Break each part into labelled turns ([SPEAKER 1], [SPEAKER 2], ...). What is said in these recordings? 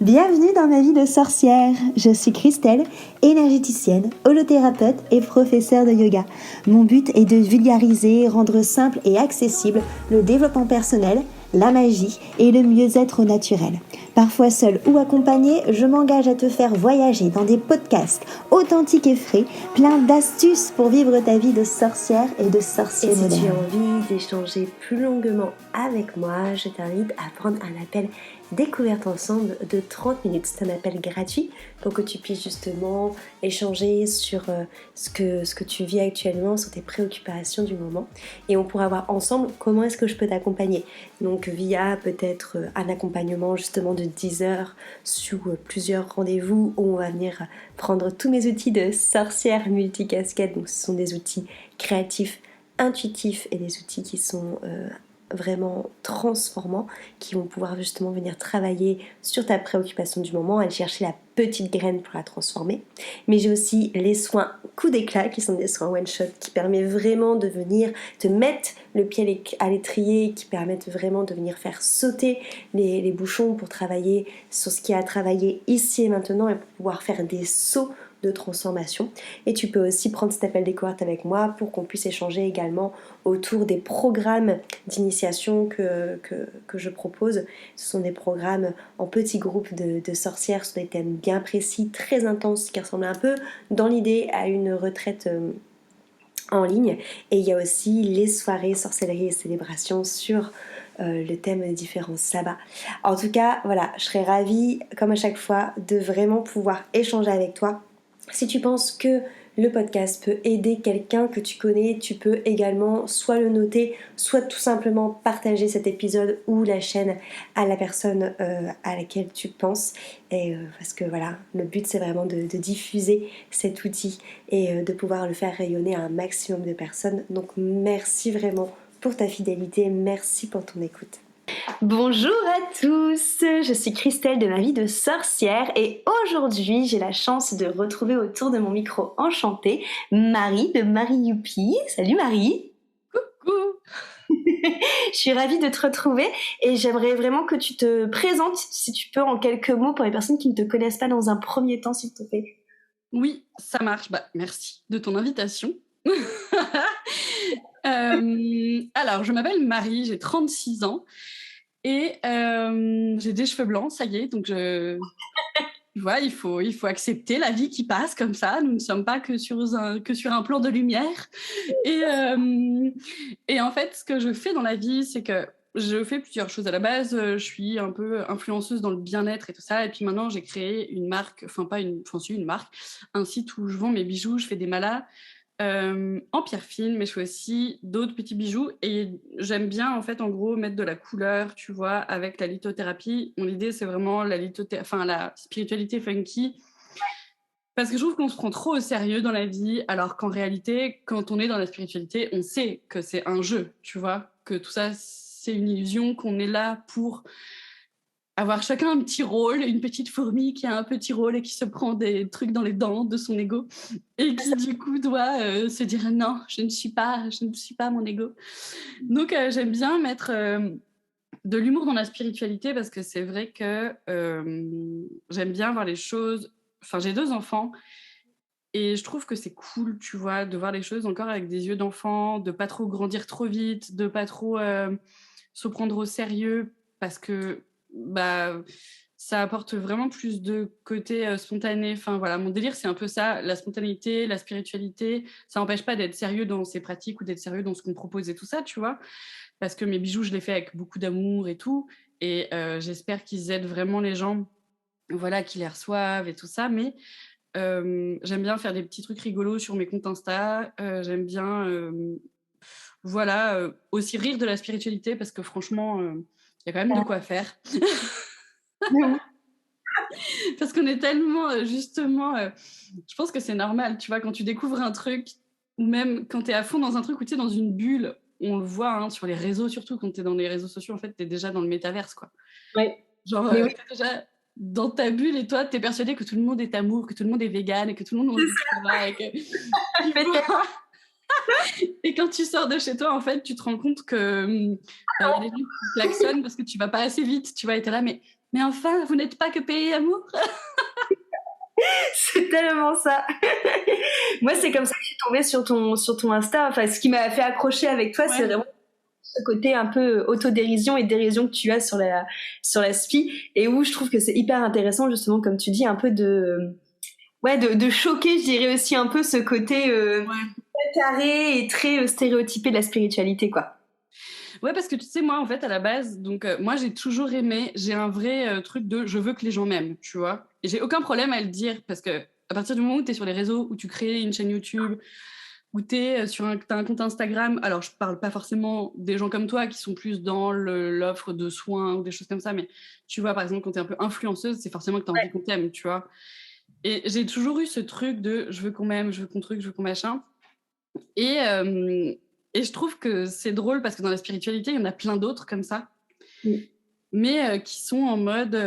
[SPEAKER 1] Bienvenue dans ma vie de sorcière. Je suis Christelle, énergéticienne, holothérapeute et professeure de yoga. Mon but est de vulgariser, rendre simple et accessible le développement personnel, la magie et le mieux-être naturel. Parfois seule ou accompagnée, je m'engage à te faire voyager dans des podcasts authentiques et frais, plein d'astuces pour vivre ta vie de sorcière et de sorcier moderne.
[SPEAKER 2] Et si tu as envie d'échanger plus longuement avec moi, je t'invite à prendre un appel découverte ensemble de 30 minutes. C'est un appel gratuit pour que tu puisses justement échanger sur ce que tu vis actuellement, sur tes préoccupations du moment. Et on pourra voir ensemble comment est-ce que je peux t'accompagner. Donc via peut-être un accompagnement justement de 10 heures sous plusieurs rendez-vous où on va venir prendre tous mes outils de sorcière multicasquette. Donc ce sont des outils créatifs, intuitifs et des outils qui sont vraiment transformants, qui vont pouvoir justement venir travailler sur ta préoccupation du moment, aller chercher la petite graine pour la transformer. Mais j'ai aussi les soins coup d'éclat qui sont des soins one shot qui permettent vraiment de venir te mettre le pied à l'étrier, qui permettent vraiment de venir faire sauter les bouchons pour travailler sur ce qui a à travailler ici et maintenant et pour pouvoir faire des sauts de transformation. Et tu peux aussi prendre cet appel découverte avec moi pour qu'on puisse échanger également autour des programmes d'initiation que je propose. Ce sont des programmes en petits groupes de sorcières sur des thèmes bien précis, très intenses, qui ressemblent un peu dans l'idée à une retraite en ligne. Et il y a aussi les soirées sorcellerie et célébration sur le thème des différents sabbats. En tout cas, voilà, je serais ravie, comme à chaque fois, de vraiment pouvoir échanger avec toi. Si tu penses que le podcast peut aider quelqu'un que tu connais, tu peux également soit le noter, soit tout simplement partager cet épisode ou la chaîne à la personne à laquelle tu penses. Et parce que voilà, le but c'est vraiment de diffuser cet outil et de pouvoir le faire rayonner à un maximum de personnes. Donc merci vraiment pour ta fidélité, merci pour ton écoute. Bonjour à tous, je suis Christelle de ma vie de sorcière et aujourd'hui j'ai la chance de retrouver autour de mon micro enchantée Marie de Marie Youpi. Salut Marie.
[SPEAKER 3] Coucou.
[SPEAKER 2] Je suis ravie de te retrouver et j'aimerais vraiment que tu te présentes, si tu peux, en quelques mots pour les personnes qui ne te connaissent pas dans un premier temps, s'il te plaît.
[SPEAKER 3] Oui, ça marche. Merci de ton invitation. Alors, je m'appelle Marie, j'ai 36 ans et j'ai des cheveux blancs, ça y est, donc tu vois, il faut accepter la vie qui passe comme ça. Nous ne sommes pas que sur un plan de lumière. Et en fait, ce que je fais dans la vie, c'est que je fais plusieurs choses. À la base, je suis un peu influenceuse dans le bien-être et tout ça. Et puis maintenant, j'ai créé une marque, une marque, un site où je vends mes bijoux, je fais des malas en pierre fine, mais je fais aussi d'autres petits bijoux. Et j'aime bien, en fait, en gros, mettre de la couleur, tu vois, avec la lithothérapie. Mon idée, c'est vraiment la spiritualité funky. Parce que je trouve qu'on se prend trop au sérieux dans la vie, alors qu'en réalité, quand on est dans la spiritualité, on sait que c'est un jeu, tu vois, que tout ça, c'est une illusion, qu'on est là pour avoir chacun un petit rôle, une petite fourmi qui a un petit rôle et qui se prend des trucs dans les dents de son ego et qui du coup doit se dire non, je ne suis pas mon ego. Donc j'aime bien mettre de l'humour dans la spiritualité parce que c'est vrai que j'aime bien voir les choses. Enfin, j'ai 2 enfants et je trouve que c'est cool, tu vois, de voir les choses encore avec des yeux d'enfant, de pas trop grandir trop vite, de pas trop se prendre au sérieux parce que ça apporte vraiment plus de côté spontané. Enfin voilà, mon délire c'est un peu ça, la spontanéité, la spiritualité. Ça n'empêche pas d'être sérieux dans ses pratiques ou d'être sérieux dans ce qu'on propose et tout ça, tu vois. Parce que mes bijoux, je les fais avec beaucoup d'amour et tout. Et j'espère qu'ils aident vraiment les gens, voilà, qui les reçoivent et tout ça. Mais j'aime bien faire des petits trucs rigolos sur mes comptes Insta. J'aime bien aussi rire de la spiritualité parce que franchement, il y a quand même de quoi faire. Parce qu'on est tellement, justement, je pense que c'est normal, tu vois, quand tu découvres un truc, ou même quand tu es à fond dans un truc, ou tu es dans une bulle, on le voit hein, sur les réseaux, surtout quand tu es dans les réseaux sociaux, en fait, tu es déjà dans le métaverse, quoi.
[SPEAKER 2] Ouais.
[SPEAKER 3] Genre, tu es déjà dans ta bulle et toi, tu es persuadé que tout le monde est amour, que tout le monde est vegan et que tout le monde mange du chocolat et que... Et quand tu sors de chez toi, en fait, tu te rends compte que y a des gens qui klaxonnent parce que tu vas pas assez vite, tu vois, et t'es là, mais Mais enfin, vous n'êtes pas que pays amour.
[SPEAKER 2] C'est tellement ça. Moi, c'est comme ça que je suis tombée sur ton Insta. Enfin, ce qui m'a fait accrocher avec toi, c'est vraiment ce côté un peu autodérision et dérision que tu as sur la SPI, et où je trouve que c'est hyper intéressant, justement, comme tu dis, un peu de choquer, je dirais aussi un peu ce côté très carré et très stéréotypé de la spiritualité, quoi.
[SPEAKER 3] Ouais, parce que tu sais, moi, en fait, à la base, donc moi, j'ai toujours aimé, j'ai un vrai truc de je veux que les gens m'aiment, tu vois. Et j'ai aucun problème à le dire, parce que à partir du moment où tu es sur les réseaux, où tu crées une chaîne YouTube, où tu es t'as un compte Instagram, alors je parle pas forcément des gens comme toi qui sont plus dans l'offre de soins ou des choses comme ça, mais tu vois, par exemple, quand tu es un peu influenceuse, c'est forcément que tu as envie qu'on t'aime, tu vois. Et j'ai toujours eu ce truc de je veux qu'on m'aime, je veux qu'on truc, je veux qu'on machin. Et, euh, et je trouve que c'est drôle parce que dans la spiritualité, il y en a plein d'autres comme ça, mais qui sont en mode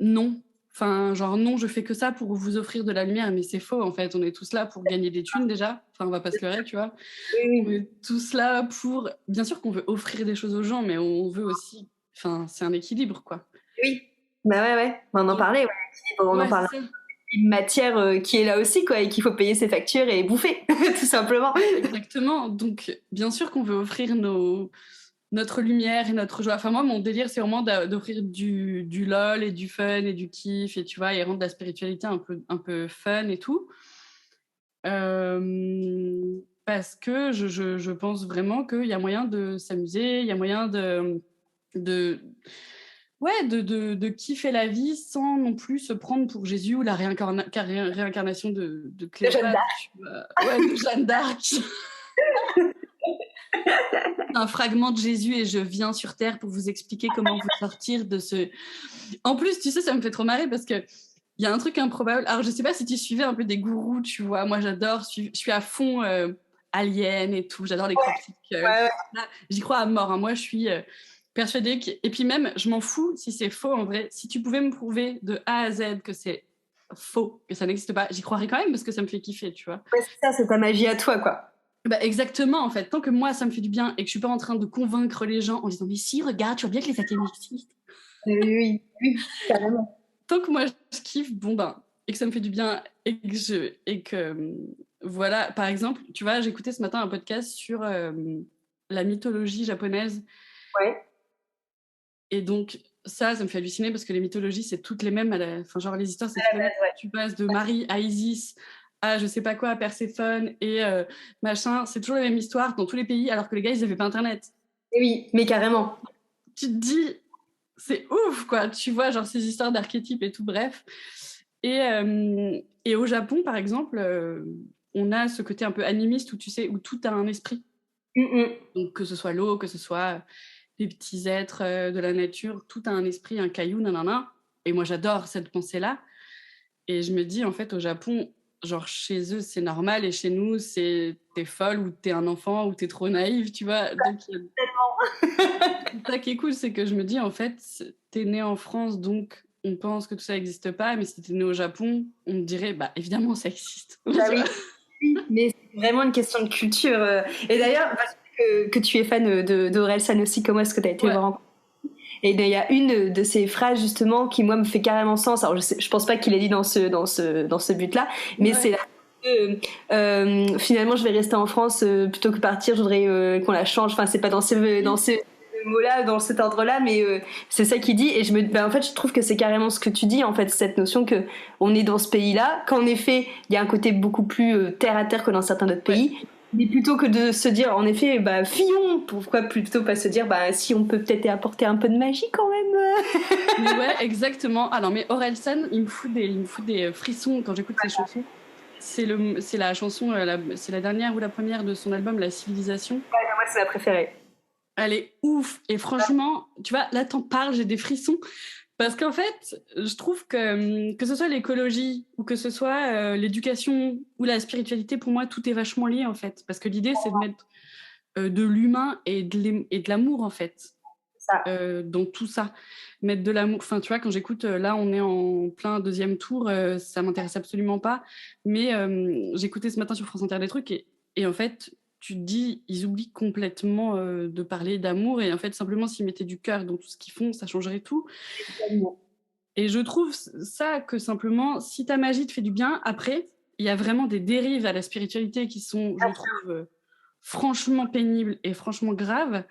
[SPEAKER 3] non. Enfin, genre non, je fais que ça pour vous offrir de la lumière, mais c'est faux en fait. On est tous là pour gagner des thunes déjà. Enfin, on va pas se leurrer, tu vois.
[SPEAKER 2] Oui.
[SPEAKER 3] On est tous là pour. Bien sûr qu'on veut offrir des choses aux gens, mais on veut aussi. Enfin, c'est un équilibre, quoi.
[SPEAKER 2] Oui. Bah ouais. On en parlait, on en parle. Une matière qui est là aussi, quoi, et qu'il faut payer ses factures et bouffer, tout simplement.
[SPEAKER 3] Exactement. Donc, bien sûr qu'on veut offrir notre lumière et notre joie. Enfin, moi, mon délire, c'est vraiment d'offrir du lol et du fun et du kiff, et tu vois, et rendre la spiritualité un peu fun et tout. Parce que je pense vraiment qu'il y a moyen de s'amuser, il y a moyen de kiffer la vie sans non plus se prendre pour Jésus ou la réincarnation de Cléopâtre. De Jeanne d'Arc. Un fragment de Jésus et je viens sur Terre pour vous expliquer comment vous sortir de ce... En plus, tu sais, ça me fait trop marrer parce que il y a un truc improbable. Alors, je sais pas si tu suivais un peu des gourous, tu vois. Moi, j'adore. Je suis à fond Alien et tout. J'adore les critiques. J'y crois à mort. Hein. Moi, je suis persuadée que... Et puis même, je m'en fous si c'est faux en vrai. Si tu pouvais me prouver de A à Z que c'est faux, que ça n'existe pas, j'y croirais quand même parce que ça me fait kiffer, tu vois.
[SPEAKER 2] Ouais, c'est ça, c'est ta magie à toi, quoi.
[SPEAKER 3] Bah exactement, en fait. Tant que moi, ça me fait du bien et que je suis pas en train de convaincre les gens en disant « Mais si, regarde, tu vois bien que les athées existent. »
[SPEAKER 2] Oui, carrément.
[SPEAKER 3] Tant que moi, je kiffe, bon ben, et que ça me fait du bien et que voilà, par exemple, tu vois, j'écoutais ce matin un podcast sur la mythologie japonaise.
[SPEAKER 2] Ouais.
[SPEAKER 3] Et donc, ça me fait halluciner parce que les mythologies, c'est toutes les mêmes. Enfin, genre, les histoires, c'est toutes les mêmes. Tu passes de Marie à Isis à je sais pas quoi, à Perséphone et machin. C'est toujours la même histoire dans tous les pays, alors que les gars, ils n'avaient pas Internet.
[SPEAKER 2] Et oui, mais carrément.
[SPEAKER 3] Tu te dis, c'est ouf, quoi. Tu vois, genre, ces histoires d'archétypes et tout, bref. Et au Japon, par exemple, on a ce côté un peu animiste où tu sais, où tout a un esprit. Donc, que ce soit l'eau, que ce soit les petits êtres de la nature, tout a un esprit, un caillou, nanana. Et moi, j'adore cette pensée-là. Et je me dis, en fait, au Japon, genre, chez eux, c'est normal. Et chez nous, c'est t'es folle ou t'es un enfant ou t'es trop naïve, tu vois. Donc, ça qui est cool, c'est que je me dis, en fait, t'es né en France, donc on pense que tout ça n'existe pas. Mais si t'es né au Japon, on me dirait, bah, évidemment, ça existe.
[SPEAKER 2] Bah oui, mais c'est vraiment une question de culture. Et d'ailleurs, que tu es fan d'Orelsan aussi, comment est-ce que tu as été voir en... Et il y a une de ces phrases justement qui moi me fait carrément sens. Alors je pense pas qu'il ait dit dans ce but-là, mais c'est finalement je vais rester en France plutôt que partir. Je voudrais qu'on la change. Enfin c'est pas dans ces mots-là, dans cet ordre-là, mais c'est ça qu'il dit. Et en fait je trouve que c'est carrément ce que tu dis en fait, cette notion que on est dans ce pays-là, qu'en effet il y a un côté beaucoup plus terre à terre que dans certains autres pays. Mais plutôt que de se dire, en effet, bah, fillon, pourquoi plutôt pas se dire, bah, si on peut peut-être apporter un peu de magie quand même.
[SPEAKER 3] Mais ouais, exactement. Ah non, mais Orelsan, il me fout des frissons quand j'écoute ses chansons. C'est la chanson, c'est la dernière ou la première de son album, La Civilisation.
[SPEAKER 2] Ouais, moi, c'est ma préférée.
[SPEAKER 3] Elle est ouf. Et franchement, tu vois, là, t'en parles, j'ai des frissons. Parce qu'en fait, je trouve que ce soit l'écologie ou que ce soit l'éducation ou la spiritualité, pour moi, tout est vachement lié, en fait. Parce que l'idée, c'est de mettre de l'humain et de l'amour, en fait, dans tout ça. Mettre de l'amour. Enfin, tu vois, quand j'écoute, là, on est en plein deuxième tour, ça m'intéresse absolument pas. Mais j'écoutais ce matin sur France Inter des trucs et en fait, tu te dis, ils oublient complètement de parler d'amour. Et en fait, simplement, s'ils mettaient du cœur dans tout ce qu'ils font, ça changerait tout. Et je trouve ça que simplement, si ta magie te fait du bien, après, il y a vraiment des dérives à la spiritualité qui sont, je trouve, franchement pénibles et franchement graves.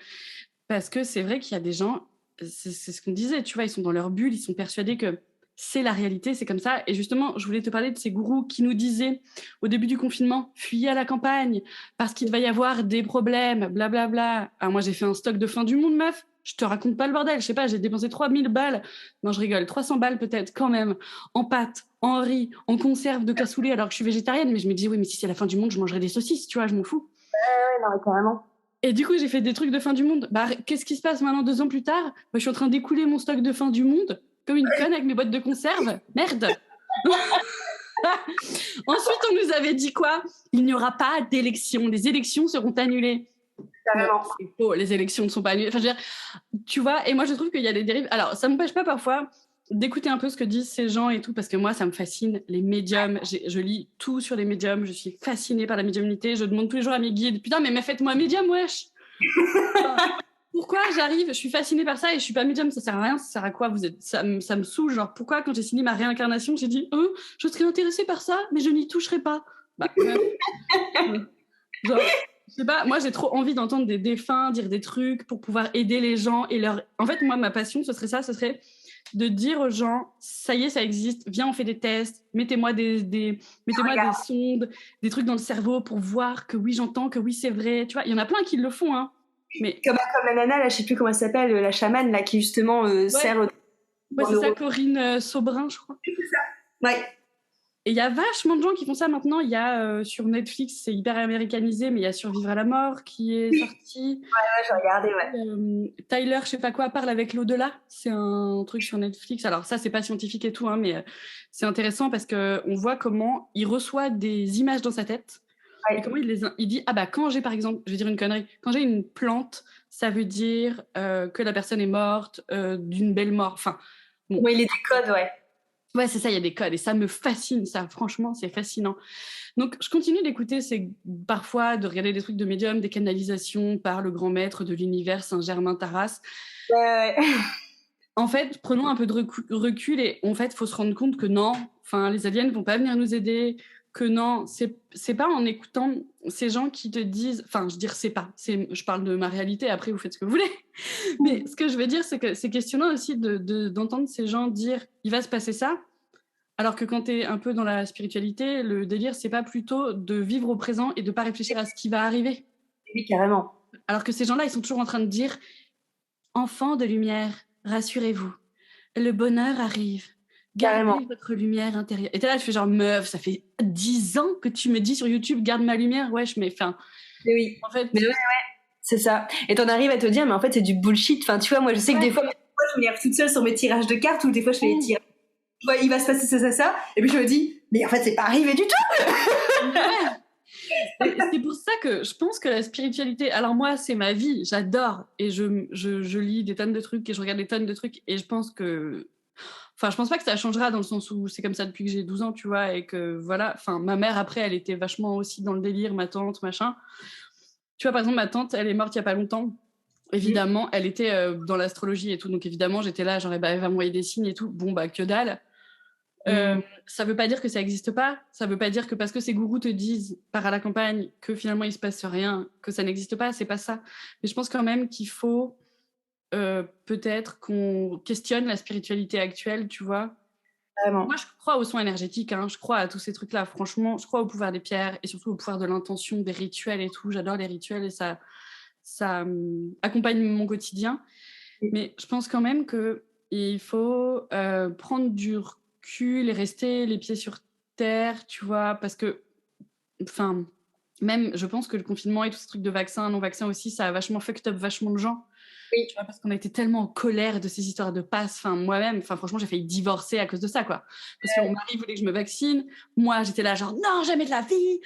[SPEAKER 3] Parce que c'est vrai qu'il y a des gens, c'est ce qu'on disait, tu vois, ils sont dans leur bulle, ils sont persuadés que c'est la réalité, c'est comme ça. Et justement, je voulais te parler de ces gourous qui nous disaient au début du confinement, fuyez à la campagne parce qu'il va y avoir des problèmes, blablabla. Ah, moi, j'ai fait un stock de fin du monde, meuf. Je te raconte pas le bordel. Je sais pas, j'ai dépensé 3000 balles. Non, je rigole. 300 balles peut-être quand même. En pâtes, en riz, en conserve de cassoulet alors que je suis végétarienne. Mais je me dis, oui, mais si c'est la fin du monde, je mangerai des saucisses, tu vois, je m'en fous.
[SPEAKER 2] Ouais, non, carrément.
[SPEAKER 3] Et du coup, j'ai fait des trucs de fin du monde. Bah, qu'est-ce qui se passe maintenant 2 ans plus tard? Bah, je suis en train d'écouler mon stock de fin du monde comme une conne avec mes boîtes de conserve. Merde. Ensuite, on nous avait dit quoi? Il n'y aura pas d'élections. Les élections seront annulées.
[SPEAKER 2] Carrément.
[SPEAKER 3] C'est faux, les élections ne sont pas annulées. Enfin, je veux dire, tu vois, et moi, je trouve qu'il y a des dérives. Alors, ça ne m'empêche pas parfois d'écouter un peu ce que disent ces gens et tout, parce que moi, ça me fascine, les médiums. Je lis tout sur les médiums. Je suis fascinée par la médiumnité. Je demande tous les jours à mes guides, putain, mais faites-moi médium, wesh. Pourquoi j'arrive, je suis fascinée par ça et je suis pas médium, ça sert à rien, ça sert à quoi? Ça me saoule, genre pourquoi quand j'ai signé ma réincarnation, j'ai dit je serais intéressée par ça, mais je n'y toucherai pas. Bah, genre, je sais pas, moi j'ai trop envie d'entendre des défunts dire des trucs pour pouvoir aider les gens et leur. En fait, moi ma passion, ce serait de dire aux gens, ça y est, ça existe, viens, on fait des tests, mettez-moi des sondes, des trucs dans le cerveau pour voir que oui, j'entends, que oui, c'est vrai. Tu vois, il y en a plein qui le font, hein. Mais...
[SPEAKER 2] Comme la nana, là, je sais plus comment elle s'appelle, la chamane, là, qui justement sert.
[SPEAKER 3] Ouais, c'est ça, Corinne Sobrin, je crois.
[SPEAKER 2] C'est ça. Ouais.
[SPEAKER 3] Et il y a vachement de gens qui font ça maintenant. Il y a sur Netflix, c'est hyper américanisé, mais il y a Survivre à la mort qui est sorti.
[SPEAKER 2] Ouais, j'ai regardé, ouais.
[SPEAKER 3] Tyler, je sais pas quoi, parle avec l'au-delà. C'est un truc sur Netflix. Alors ça, c'est pas scientifique et tout, hein, mais c'est intéressant parce que on voit comment il reçoit des images dans sa tête. Ouais. Et comment il dit, ah bah quand j'ai par exemple, je vais dire une connerie, quand j'ai une plante, ça veut dire que la personne est morte d'une belle mort. Enfin, bon.
[SPEAKER 2] Oui, il y a des codes, ouais.
[SPEAKER 3] Ouais, c'est ça, il y a des codes et ça me fascine, ça, franchement, c'est fascinant. Donc, je continue d'écouter, parfois de regarder des trucs de médium, des canalisations par le grand maître de l'univers, Saint-Germain-Tarras.
[SPEAKER 2] Ouais.
[SPEAKER 3] En fait, prenons un peu de recul et en fait, il faut se rendre compte que non, enfin, les aliens ne vont pas venir nous aider, que non, c'est pas en écoutant ces gens qui te disent, enfin, je parle de ma réalité, après vous faites ce que vous voulez. Mais ce que je veux dire, c'est que c'est questionnant aussi d'entendre ces gens dire, il va se passer ça, alors que quand tu es un peu dans la spiritualité, le délire, c'est pas plutôt de vivre au présent et de pas réfléchir à ce qui va arriver.
[SPEAKER 2] Oui, carrément.
[SPEAKER 3] Alors que ces gens-là, ils sont toujours en train de dire, enfants de lumière, rassurez-vous, le bonheur arrive. Gardez votre lumière intérieure. Et t'es là, tu fais genre, meuf, ça fait 10 ans que tu me dis sur YouTube, garde ma lumière. Wesh, mais enfin.
[SPEAKER 2] Mais oui.
[SPEAKER 3] En fait.
[SPEAKER 2] Mais ouais, c'est ça. Et t'en arrives à te dire, mais en fait, c'est du bullshit. Enfin, tu vois, moi, je sais que des fois, je me lève toute seule sur mes tirages de cartes ou des fois, je fais les tirages. Ouais, il va se passer ça. Et puis, je me dis, mais en fait, c'est pas arrivé du tout.
[SPEAKER 3] Ouais. C'est pour ça que je pense que la spiritualité, alors moi, c'est ma vie, j'adore. Et je lis des tonnes de trucs et je regarde des tonnes de trucs. Et je pense que. Enfin, je pense pas que ça changera dans le sens où c'est comme ça depuis que j'ai 12 ans, tu vois, et que voilà. Enfin, ma mère, après, elle était vachement aussi dans le délire, ma tante, machin. Tu vois, par exemple, ma tante, elle est morte il y a pas longtemps. Évidemment, elle était dans l'astrologie et tout. Donc, évidemment, j'étais là, genre, bah, elle va m'envoyer des signes et tout. Bon, bah, que dalle. Ça veut pas dire que ça existe pas. Ça veut pas dire que parce que ces gourous te disent, pars à la campagne, que finalement, il se passe rien, que ça n'existe pas. C'est pas ça. Mais je pense quand même qu'il faut peut-être qu'on questionne la spiritualité actuelle, tu vois.
[SPEAKER 2] Vraiment.
[SPEAKER 3] Moi, je crois aux soins énergétiques, hein. Je crois à tous ces trucs-là. Franchement, je crois au pouvoir des pierres et surtout au pouvoir de l'intention, des rituels et tout. J'adore les rituels et ça accompagne mon quotidien. Mais je pense quand même qu'il faut prendre du recul et rester les pieds sur terre, tu vois, parce que, enfin, même, je pense que le confinement et tous ces trucs de vaccins, non-vaccins aussi, ça a vachement fucked up vachement de gens.
[SPEAKER 2] Oui.
[SPEAKER 3] Tu vois, parce qu'on a été tellement en colère de ces histoires de passe. Enfin, moi-même, franchement, j'ai failli divorcer à cause de ça, quoi. Parce que mon mari voulait que je me vaccine. Moi, j'étais là, genre, non, jamais de la vie.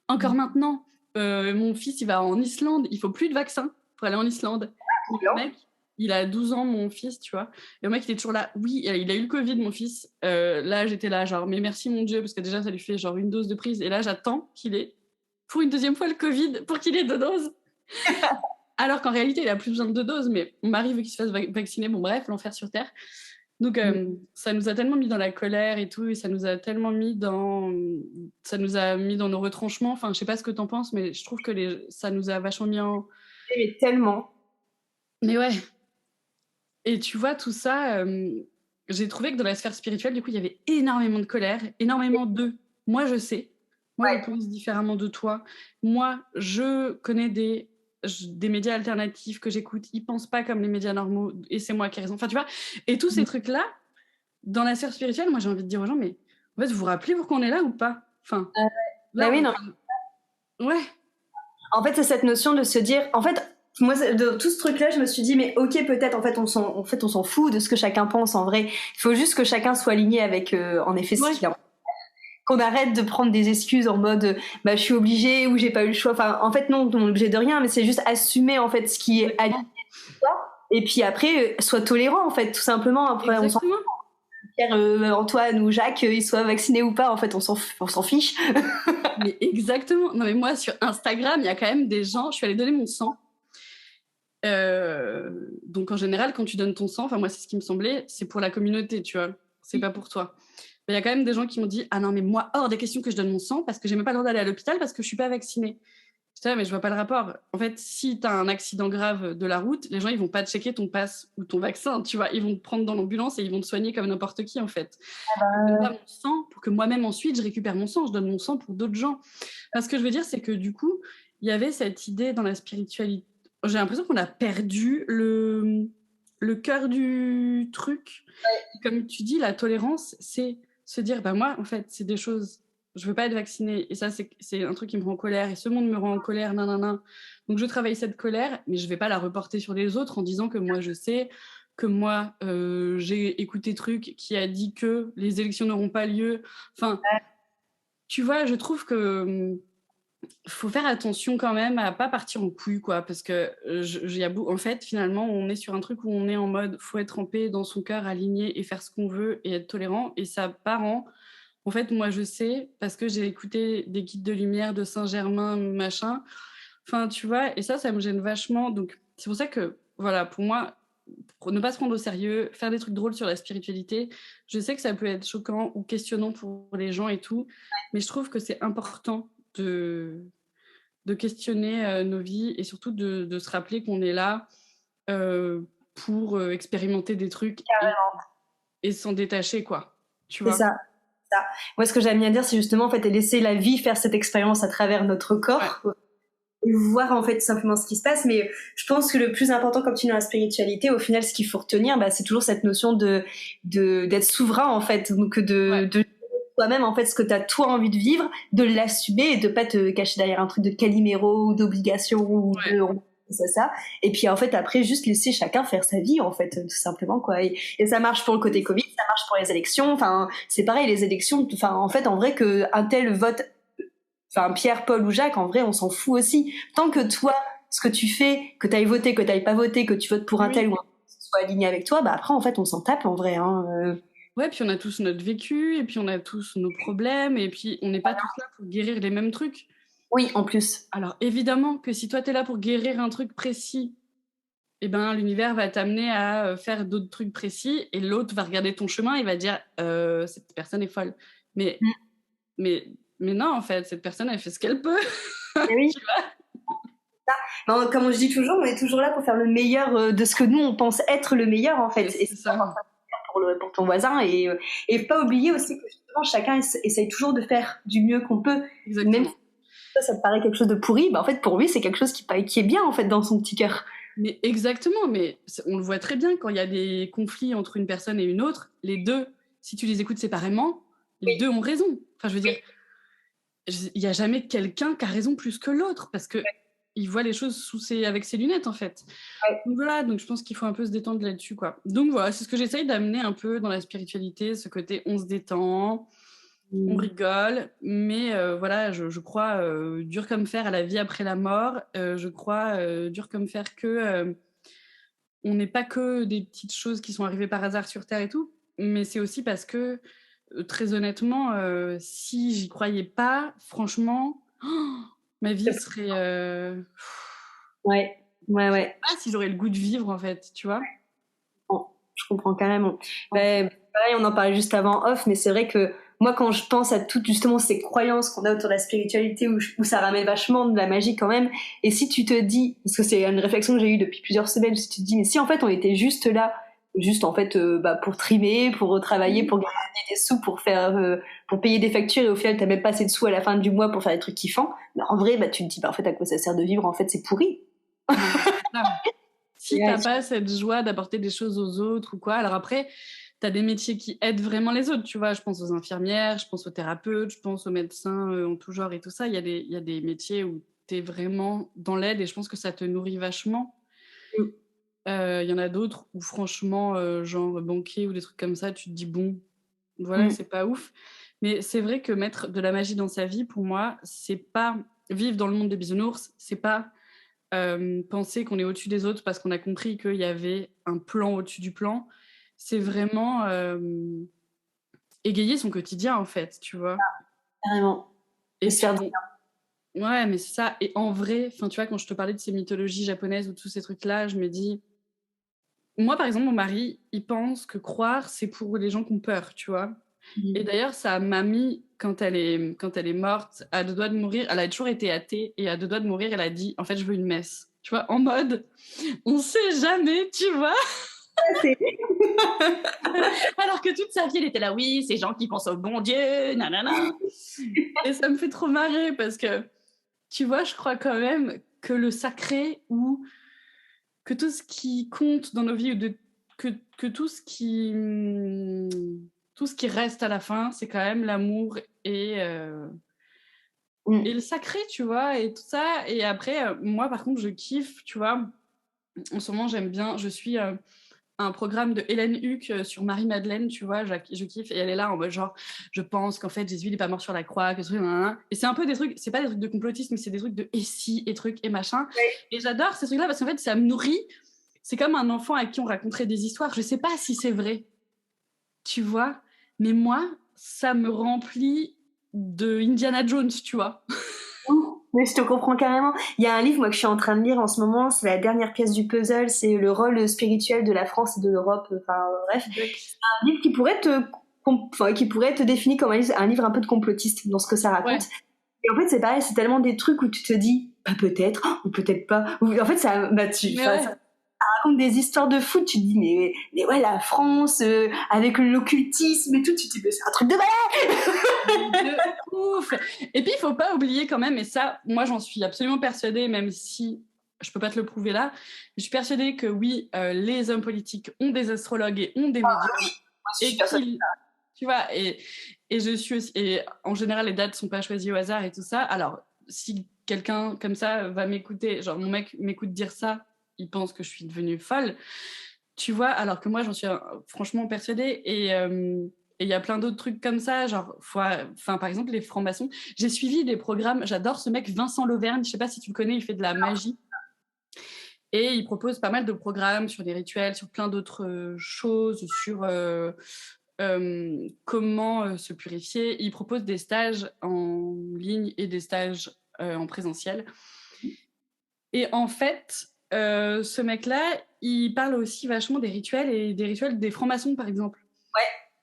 [SPEAKER 3] Encore maintenant, mon fils, il va en Islande. Il faut plus de vaccin pour aller en Islande. Le mec, il a 12 ans, mon fils, tu vois. Et le mec, il est toujours là. Oui, il a eu le Covid, mon fils. Là, j'étais là, genre, mais merci, mon Dieu, parce que déjà, ça lui fait genre une dose de prise. Et là, j'attends qu'il ait pour une deuxième fois le Covid pour qu'il ait 2 doses. Alors qu'en réalité, il a plus besoin de 2 doses, mais mon mari veut qu'il se fasse vacciner. Bon, bref, l'enfer sur Terre. Donc, ça nous a tellement mis dans la colère et tout, et ça nous a tellement mis dans nos retranchements. Enfin, je sais pas ce que t'en penses, mais je trouve que ça nous a vachement mis en...
[SPEAKER 4] Mais tellement.
[SPEAKER 3] Mais ouais. Et tu vois, tout ça, j'ai trouvé que dans la sphère spirituelle, du coup, il y avait énormément de colère, énormément de « moi, je sais, moi, je pense différemment de toi, moi, je connais des médias alternatifs que j'écoute, ils pensent pas comme les médias normaux, et c'est moi qui ai raison. » Enfin, tu vois, et tous ces trucs-là, dans la sphère spirituelle, moi, j'ai envie de dire aux gens, mais en fait, vous vous rappelez pourquoi on est là ou pas? Enfin,
[SPEAKER 4] là, oui, non.
[SPEAKER 3] Ouais.
[SPEAKER 4] En fait, c'est cette notion de se dire... En fait, moi, de tout ce truc-là, je me suis dit, mais ok, peut-être, en fait, on s'en fout de ce que chacun pense, en vrai. Il faut juste que chacun soit aligné avec, en effet, ce qu'il a. Qu'on arrête de prendre des excuses en mode, je suis obligée ou j'ai pas eu le choix. Enfin, en fait, non, on est obligé de rien, mais c'est juste assumer, en fait, ce qui est aligné. Et puis après, soit tolérant, en fait, tout simplement. Après,
[SPEAKER 3] exactement.
[SPEAKER 4] Antoine ou Jacques, ils soient vaccinés ou pas, en fait, on s'en fiche.
[SPEAKER 3] Mais exactement. Non, mais moi, sur Instagram, il y a quand même des gens, je suis allée donner mon sang. Donc en général, quand tu donnes ton sang, enfin moi c'est ce qui me semblait, c'est pour la communauté, tu vois, c'est pas pour toi. Mais il y a quand même des gens qui m'ont dit ah non mais moi hors des questions que je donne mon sang parce que j'ai même pas le droit d'aller à l'hôpital parce que je suis pas vaccinée. J'étais là, mais je vois pas le rapport. En fait, si t'as un accident grave de la route, les gens ils vont pas checker ton pass ou ton vaccin, tu vois, ils vont te prendre dans l'ambulance et ils vont te soigner comme n'importe qui en fait. Je donne pas mon sang pour que moi-même ensuite je récupère mon sang, je donne mon sang pour d'autres gens. Parce que je veux dire c'est que du coup il y avait cette idée dans la spiritualité. J'ai l'impression qu'on a perdu le cœur du truc. Ouais. Comme tu dis, la tolérance, c'est se dire, moi, en fait, c'est des choses, je veux pas être vaccinée, et ça, c'est un truc qui me rend en colère, et ce monde me rend en colère, nanana. Donc, je travaille cette colère, mais je vais pas la reporter sur les autres en disant que moi, je sais, que moi, j'ai écouté truc qui a dit que les élections n'auront pas lieu. Enfin, tu vois, je trouve que... faut faire attention quand même à pas partir en couille, quoi, parce que en fait, finalement, on est sur un truc où on est en mode faut être en paix dans son cœur, aligné et faire ce qu'on veut et être tolérant, et ça part en fait, moi, je sais, parce que j'ai écouté des guides de lumière de Saint-Germain, machin, enfin, tu vois, et ça me gêne vachement, donc c'est pour ça que, voilà, pour moi, pour ne pas se prendre au sérieux, faire des trucs drôles sur la spiritualité, je sais que ça peut être choquant ou questionnant pour les gens et tout, mais je trouve que c'est important de questionner nos vies et surtout de se rappeler qu'on est là pour expérimenter des trucs et s'en détacher, quoi. Tu vois.
[SPEAKER 4] C'est ça. Moi, ce que j'aime bien dire, c'est justement en fait laisser la vie faire cette expérience à travers notre corps. Ouais. Et voir en fait tout simplement ce qui se passe. Mais je pense que le plus important, comme tu dis dans la spiritualité, au final, ce qu'il faut retenir, c'est toujours cette notion d'être souverain en fait, donc de toi-même en fait ce que tu as toi envie de vivre, de l'assumer et de pas te cacher derrière un truc de caliméro ou d'obligation ou de ça. Et puis en fait après juste laisser chacun faire sa vie en fait tout simplement quoi. Et ça marche pour le côté Covid, ça marche pour les élections. Enfin c'est pareil les élections. Enfin en fait en vrai que un tel vote, enfin Pierre, Paul ou Jacques, en vrai on s'en fout aussi. Tant que toi ce que tu fais, que t'ailles voté, que t'ailles pas voté, que tu votes pour un tel ou un soit aligné avec toi, après en fait on s'en tape en vrai.
[SPEAKER 3] Ouais, puis on a tous notre vécu, et puis on a tous nos problèmes, et puis on n'est pas tous là pour guérir les mêmes trucs.
[SPEAKER 4] Oui, en plus.
[SPEAKER 3] Alors évidemment que si toi t'es là pour guérir un truc précis, l'univers va t'amener à faire d'autres trucs précis, et l'autre va regarder ton chemin et va dire cette personne est folle. Mais non, en fait, cette personne elle fait ce qu'elle peut.
[SPEAKER 4] Oui. Tu vois comme je dis toujours, on est toujours là pour faire le meilleur de ce que nous on pense être le meilleur en fait. Et c'est ça. Pour ton voisin et pas oublier aussi que justement chacun essaye toujours de faire du mieux qu'on peut.
[SPEAKER 3] Exactement.
[SPEAKER 4] Même si ça te paraît quelque chose de pourri, en fait pour lui c'est quelque chose qui est bien en fait dans son petit cœur.
[SPEAKER 3] Mais exactement, mais on le voit très bien quand il y a des conflits entre une personne et une autre, les deux, si tu les écoutes séparément, les deux ont raison. Enfin je veux dire, il n'y a jamais quelqu'un qui a raison plus que l'autre parce que il voit les choses avec ses lunettes en fait. Ouais. Donc voilà, donc je pense qu'il faut un peu se détendre là-dessus quoi. Donc voilà, c'est ce que j'essaye d'amener un peu dans la spiritualité, ce côté on se détend, on rigole, mais voilà, je crois dur comme fer à la vie après la mort. Je crois dur comme fer que on n'est pas que des petites choses qui sont arrivées par hasard sur Terre et tout, mais c'est aussi parce que très honnêtement, si j'y croyais pas, franchement. Ma vie serait...
[SPEAKER 4] Ouais.
[SPEAKER 3] Je sais pas si j'aurais le goût de vivre, en fait, tu vois.
[SPEAKER 4] Bon, je comprends carrément. Pareil, on en parlait juste avant off, mais c'est vrai que moi, quand je pense à toutes justement ces croyances qu'on a autour de la spiritualité, où ça ramène vachement de la magie quand même, et si tu te dis, parce que c'est une réflexion que j'ai eue depuis plusieurs semaines, si tu te dis, mais si en fait on était juste là, juste en fait pour trimer, pour travailler, pour gagner des sous, pour payer des factures, et au final t'as même pas assez de sous à la fin du mois pour faire des trucs kiffants, bah, en vrai, bah tu te dis, bah en fait à quoi ça sert de vivre, en fait c'est pourri.
[SPEAKER 3] Si t'as pas cette joie d'apporter des choses aux autres ou quoi, alors après, t'as des métiers qui aident vraiment les autres, tu vois. Je pense aux infirmières, je pense aux thérapeutes, je pense aux médecins en tout genre et tout ça. Il y a des métiers où t'es vraiment dans l'aide et je pense que ça te nourrit vachement. Il y en a d'autres où franchement, genre banquier ou des trucs comme ça, tu te dis bon, voilà, c'est pas ouf. Mais c'est vrai que mettre de la magie dans sa vie, pour moi, c'est pas vivre dans le monde des bisounours, c'est pas penser qu'on est au-dessus des autres parce qu'on a compris qu'il y avait un plan au-dessus du plan. C'est vraiment égayer son quotidien, en fait, tu vois.
[SPEAKER 4] Carrément.
[SPEAKER 3] Et se faire du bien. Ouais, mais c'est ça. Et en vrai, tu vois, quand je te parlais de ces mythologies japonaises ou tous ces trucs-là, je me dis... Moi, par exemple, mon mari, il pense que croire, c'est pour les gens qui ont peur, tu vois. Et d'ailleurs, sa mamie, quand elle est morte, à deux doigts de mourir, elle a toujours été athée, et à deux doigts de mourir, elle a dit, en fait, je veux une messe. Tu vois, en mode, on sait jamais, tu vois. Alors que toute sa vie, elle était là, oui, ces gens qui pensent au bon Dieu, nanana. Et ça me fait trop marrer parce que, tu vois, je crois quand même que le sacré ou que tout ce qui compte dans nos vies, que tout ce qui reste à la fin, c'est quand même l'amour et le sacré, tu vois, et tout ça. Et après, moi, par contre, je kiffe, tu vois. En ce moment, j'aime bien, je suis un programme de Hélène Huck sur Marie-Madeleine, tu vois, je kiffe. Et elle est là en mode genre, je pense qu'en fait, Jésus, il n'est pas mort sur la croix, que ce truc, et c'est un peu des trucs, c'est pas des trucs de complotisme, mais c'est des trucs de et si, et trucs, et machin. Ouais. Et j'adore ces trucs-là parce qu'en fait, ça me nourrit. C'est comme un enfant à qui on raconterait des histoires. Je sais pas si c'est vrai, tu vois, mais moi, ça me remplit de Indiana Jones, tu vois.
[SPEAKER 4] Mais je te comprends carrément. Il y a un livre moi que je suis en train de lire en ce moment, c'est la dernière pièce du puzzle, c'est le rôle spirituel de la France et de l'Europe. Enfin bref, c'est un livre qui pourrait être défini comme un livre un peu de complotiste dans ce que ça raconte. Ouais. Et en fait c'est pareil, c'est tellement des trucs où tu te dis peut-être ou peut-être pas. En fait ça raconte des histoires de foot, tu te dis mais ouais la France avec l'occultisme et tout, tu te dis mais c'est un truc de malade.
[SPEAKER 3] De ouf. Et puis il faut pas oublier quand même, et ça moi j'en suis absolument persuadée, même si je peux pas te le prouver là, je suis persuadée que oui, les hommes politiques ont des astrologues et ont des médiums, et qu'ils, tu vois, et je suis aussi, et en général les dates sont pas choisies au hasard et tout ça. Alors si quelqu'un comme ça va m'écouter, genre mon mec m'écoute dire ça, il pense que je suis devenue folle, tu vois, alors que moi j'en suis franchement persuadée. Et il y a plein d'autres trucs comme ça, genre par exemple les francs-maçons. J'ai suivi des programmes, j'adore ce mec Vincent Lauvergne, je sais pas si tu le connais, il fait de la magie et il propose pas mal de programmes sur des rituels, sur plein d'autres choses, sur comment se purifier. Il propose des stages en ligne et des stages en présentiel. Et en fait, ce mec-là, il parle aussi vachement des rituels et des rituels des francs-maçons, par exemple.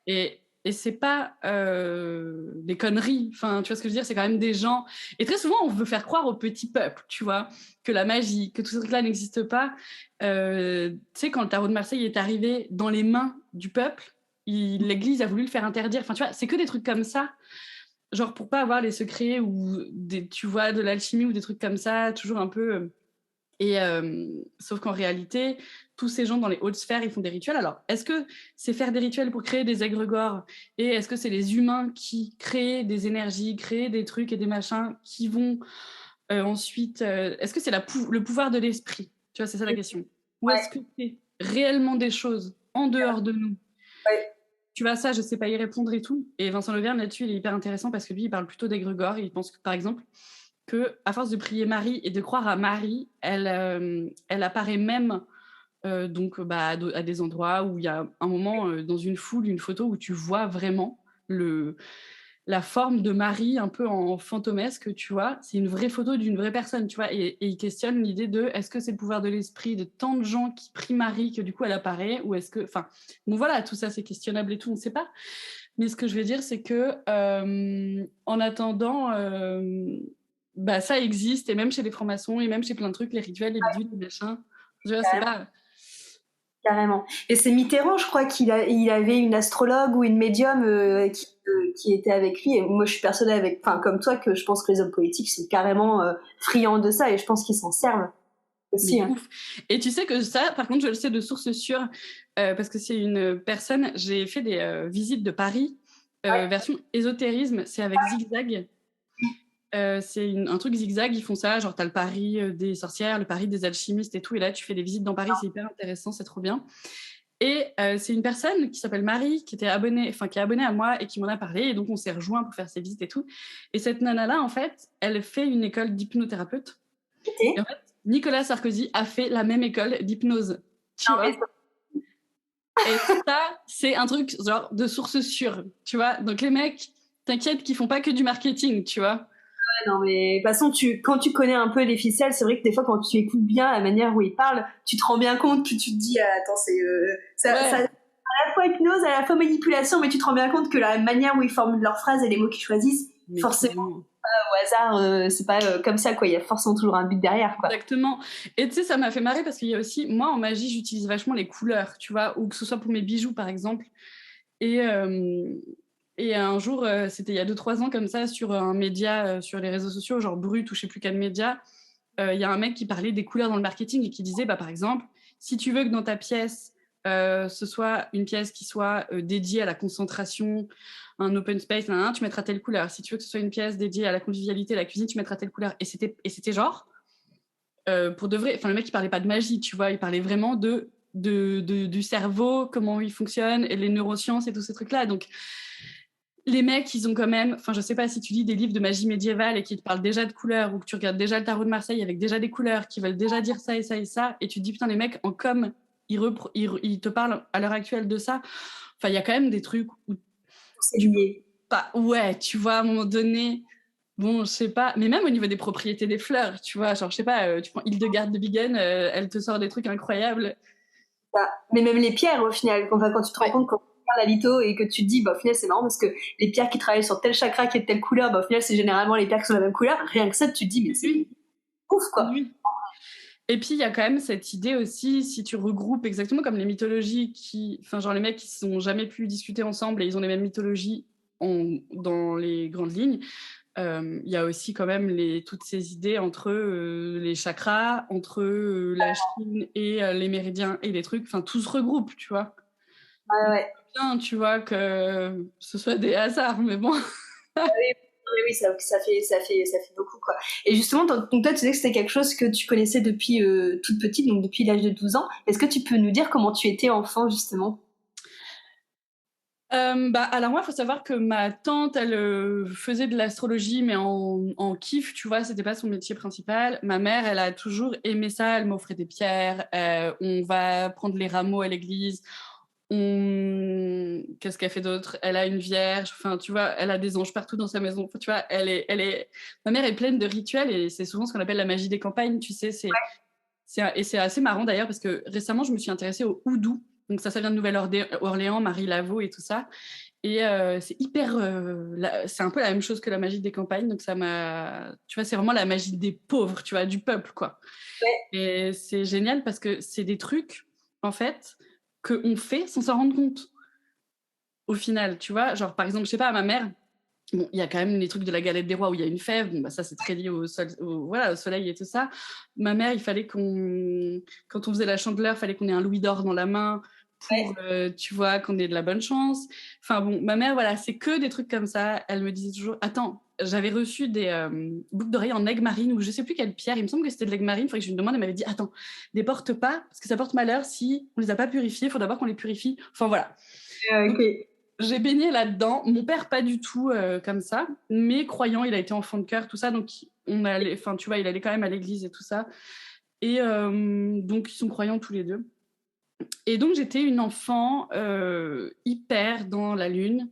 [SPEAKER 4] Ouais.
[SPEAKER 3] Et c'est pas des conneries. Enfin, tu vois ce que je veux dire, c'est quand même des gens. Et très souvent, on veut faire croire au petit peuple, tu vois, que la magie, que tout ce truc-là n'existe pas. Tu sais, quand le tarot de Marseille est arrivé dans les mains du peuple, l'Église a voulu le faire interdire. Enfin, tu vois, c'est que des trucs comme ça. Genre pour pas avoir les secrets ou tu vois, de l'alchimie ou des trucs comme ça, toujours un peu... sauf qu'en réalité, tous ces gens dans les hautes sphères, ils font des rituels. Alors, est-ce que c'est faire des rituels pour créer des égrégores, et est-ce que c'est les humains qui créent des énergies, créent des trucs et des machins qui vont ensuite... est-ce que c'est le pouvoir de l'esprit? Tu vois, c'est ça la question. Ou est-ce que c'est réellement des choses en dehors de nous? Tu vois, ça, je sais pas y répondre et tout. Et Vincent Lauvergne, là-dessus, il est hyper intéressant parce que lui, il parle plutôt d'égrégores. Il pense que, par exemple, qu'à force de prier Marie et de croire à Marie, elle apparaît même à des endroits où il y a un moment dans une foule, une photo où tu vois vraiment la forme de Marie un peu en fantomesque, tu vois, c'est une vraie photo d'une vraie personne, tu vois, et il questionne l'idée de est-ce que c'est le pouvoir de l'esprit de tant de gens qui prient Marie que du coup elle apparaît, ou est-ce que, enfin, bon voilà, tout ça c'est questionnable et tout, on ne sait pas. Mais ce que je veux dire, c'est que en attendant, bah, ça existe, et même chez les francs-maçons, et même chez plein de trucs, les rituels, les bidules, les machins. Tu vois, c'est pas...
[SPEAKER 4] Carrément. Et c'est Mitterrand, je crois il avait une astrologue ou une médium qui était avec lui. Et moi, je suis persuadée comme toi, que je pense que les hommes politiques sont carrément friands de ça, et je pense qu'ils s'en servent aussi.
[SPEAKER 3] Mais ouf. Et tu sais que ça, par contre, je le sais de source sûre, parce que c'est une personne, j'ai fait des visites de Paris, version ésotérisme, c'est avec Zigzag. C'est un truc Zigzag, ils font ça, genre t'as le Paris des sorcières, le Paris des alchimistes et tout, et là tu fais des visites dans Paris, c'est hyper intéressant, c'est trop bien. Et c'est une personne qui s'appelle Marie, qui est abonnée à moi et qui m'en a parlé, et donc on s'est rejoints pour faire ces visites et tout. Et cette nana-là, en fait, elle fait une école d'hypnothérapeute. Et en fait, Nicolas Sarkozy a fait la même école d'hypnose, tu vois. Et ça, c'est un truc genre de source sûre, tu vois. Donc les mecs, t'inquiète qu'ils font pas que du marketing, tu vois.
[SPEAKER 4] Non, mais de toute façon, quand tu connais un peu les ficelles, c'est vrai que des fois, quand tu écoutes bien la manière où ils parlent, tu te rends bien compte que tu te dis, attends, ça, à la fois hypnose, à la fois manipulation, mais tu te rends bien compte que la manière où ils formulent leurs phrases et les mots qu'ils choisissent, mais forcément, pas au hasard, c'est pas comme ça, quoi. Il y a forcément toujours un but derrière, quoi.
[SPEAKER 3] Exactement. Et tu sais, ça m'a fait marrer parce qu'il y a aussi, moi, en magie, j'utilise vachement les couleurs, tu vois, ou que ce soit pour mes bijoux, par exemple. Et un jour, c'était il y a 2-3 ans comme ça, sur un média, sur les réseaux sociaux, genre Brut ou je sais plus quel média, il y a un mec qui parlait des couleurs dans le marketing et qui disait, bah, par exemple, si tu veux que dans ta pièce, ce soit une pièce qui soit dédiée à la concentration, un open space, tu mettras telle couleur. Si tu veux que ce soit une pièce dédiée à la convivialité, à la cuisine, tu mettras telle couleur. Et c'était genre, pour de vrai, enfin, le mec, il parlait pas de magie, tu vois, il parlait vraiment du cerveau, comment il fonctionne, et les neurosciences et tous ces trucs-là. Donc, les mecs, ils ont quand même... Enfin, je sais pas si tu lis des livres de magie médiévale et qui te parlent déjà de couleurs, ou que tu regardes déjà le tarot de Marseille avec déjà des couleurs qui veulent déjà dire ça et ça et ça, et tu te dis, putain, les mecs, en com, ils te parlent à l'heure actuelle de ça. Enfin, il y a quand même des trucs où...
[SPEAKER 4] C'est lié.
[SPEAKER 3] Ouais, tu vois, à un moment donné... Bon, je sais pas, mais même au niveau des propriétés des fleurs, tu vois, genre, je sais pas, tu prends Hildegarde de Bingen, elle te sort des trucs incroyables.
[SPEAKER 4] Mais même les pierres, au final, quand tu te rends compte quand tu regardes la litho et que tu te dis, bah, au final, c'est marrant parce que les pierres qui travaillent sur tel chakra qui est de telle couleur, bah, au final, c'est généralement les pierres qui sont de la même couleur. Rien que ça, tu te dis, mais c'est ouf, quoi.
[SPEAKER 3] Oui. Et puis, il y a quand même cette idée aussi, si tu regroupes exactement comme les mythologies enfin, genre les mecs qui sont jamais pu discuter ensemble et ils ont les mêmes mythologies dans les grandes lignes, il y a aussi quand même toutes ces idées entre les chakras, entre la Chine et les méridiens et les trucs, enfin, tout se regroupe, tu vois.
[SPEAKER 4] Ouais.
[SPEAKER 3] Bien, tu vois, que ce soit des hasards, mais bon.
[SPEAKER 4] Oui, ça fait beaucoup, quoi. Et justement, donc toi, tu disais que c'était quelque chose que tu connaissais depuis toute petite, donc depuis l'âge de 12 ans. Est-ce que tu peux nous dire comment tu étais enfant, justement?
[SPEAKER 3] Alors moi, il faut savoir que ma tante, elle faisait de l'astrologie, mais en kiff, tu vois, c'était pas son métier principal. Ma mère, elle a toujours aimé ça, elle m'offrait des pierres, on va prendre les rameaux à l'église, qu'est-ce qu'elle fait d'autre? Elle a une vierge, enfin, tu vois, elle a des anges partout dans sa maison. Enfin, tu vois, ma mère est pleine de rituels et c'est souvent ce qu'on appelle la magie des campagnes, tu sais, et c'est assez marrant d'ailleurs parce que récemment, je me suis intéressée au houdou. Donc ça vient de Nouvelle-Orléans, Marie Laveau et tout ça. Et c'est c'est un peu la même chose que la magie des campagnes. Donc tu vois, c'est vraiment la magie des pauvres, tu vois, du peuple, quoi. Ouais. Et c'est génial parce que c'est des trucs, en fait, qu'on fait sans s'en rendre compte. Au final, tu vois, genre par exemple, je sais pas, à ma mère, bon, il y a quand même les trucs de la galette des rois où il y a une fève. Bon, bah, ça, c'est très lié au soleil et tout ça. Ma mère, il fallait quand on faisait la chandeleur, il fallait qu'on ait un louis d'or dans la main pour, tu vois, qu'on ait de la bonne chance. Enfin bon, ma mère, voilà, c'est que des trucs comme ça. Elle me disait toujours, attends, j'avais reçu des boucles d'oreilles en aigue marine ou je sais plus quelle pierre. Il me semble que c'était de l'aigue marine. Il faudrait que je lui demande. Elle m'avait dit, attends, les porte pas parce que ça porte malheur si on les a pas purifiés. Il faut d'abord qu'on les purifie. Enfin voilà. Donc, j'ai baigné là-dedans. Mon père, pas du tout comme ça, mais croyant, il a été enfant de cœur, tout ça. Donc, enfin, tu vois, il allait quand même à l'église et tout ça. Et donc, ils sont croyants tous les deux. Et donc, j'étais une enfant hyper dans la lune.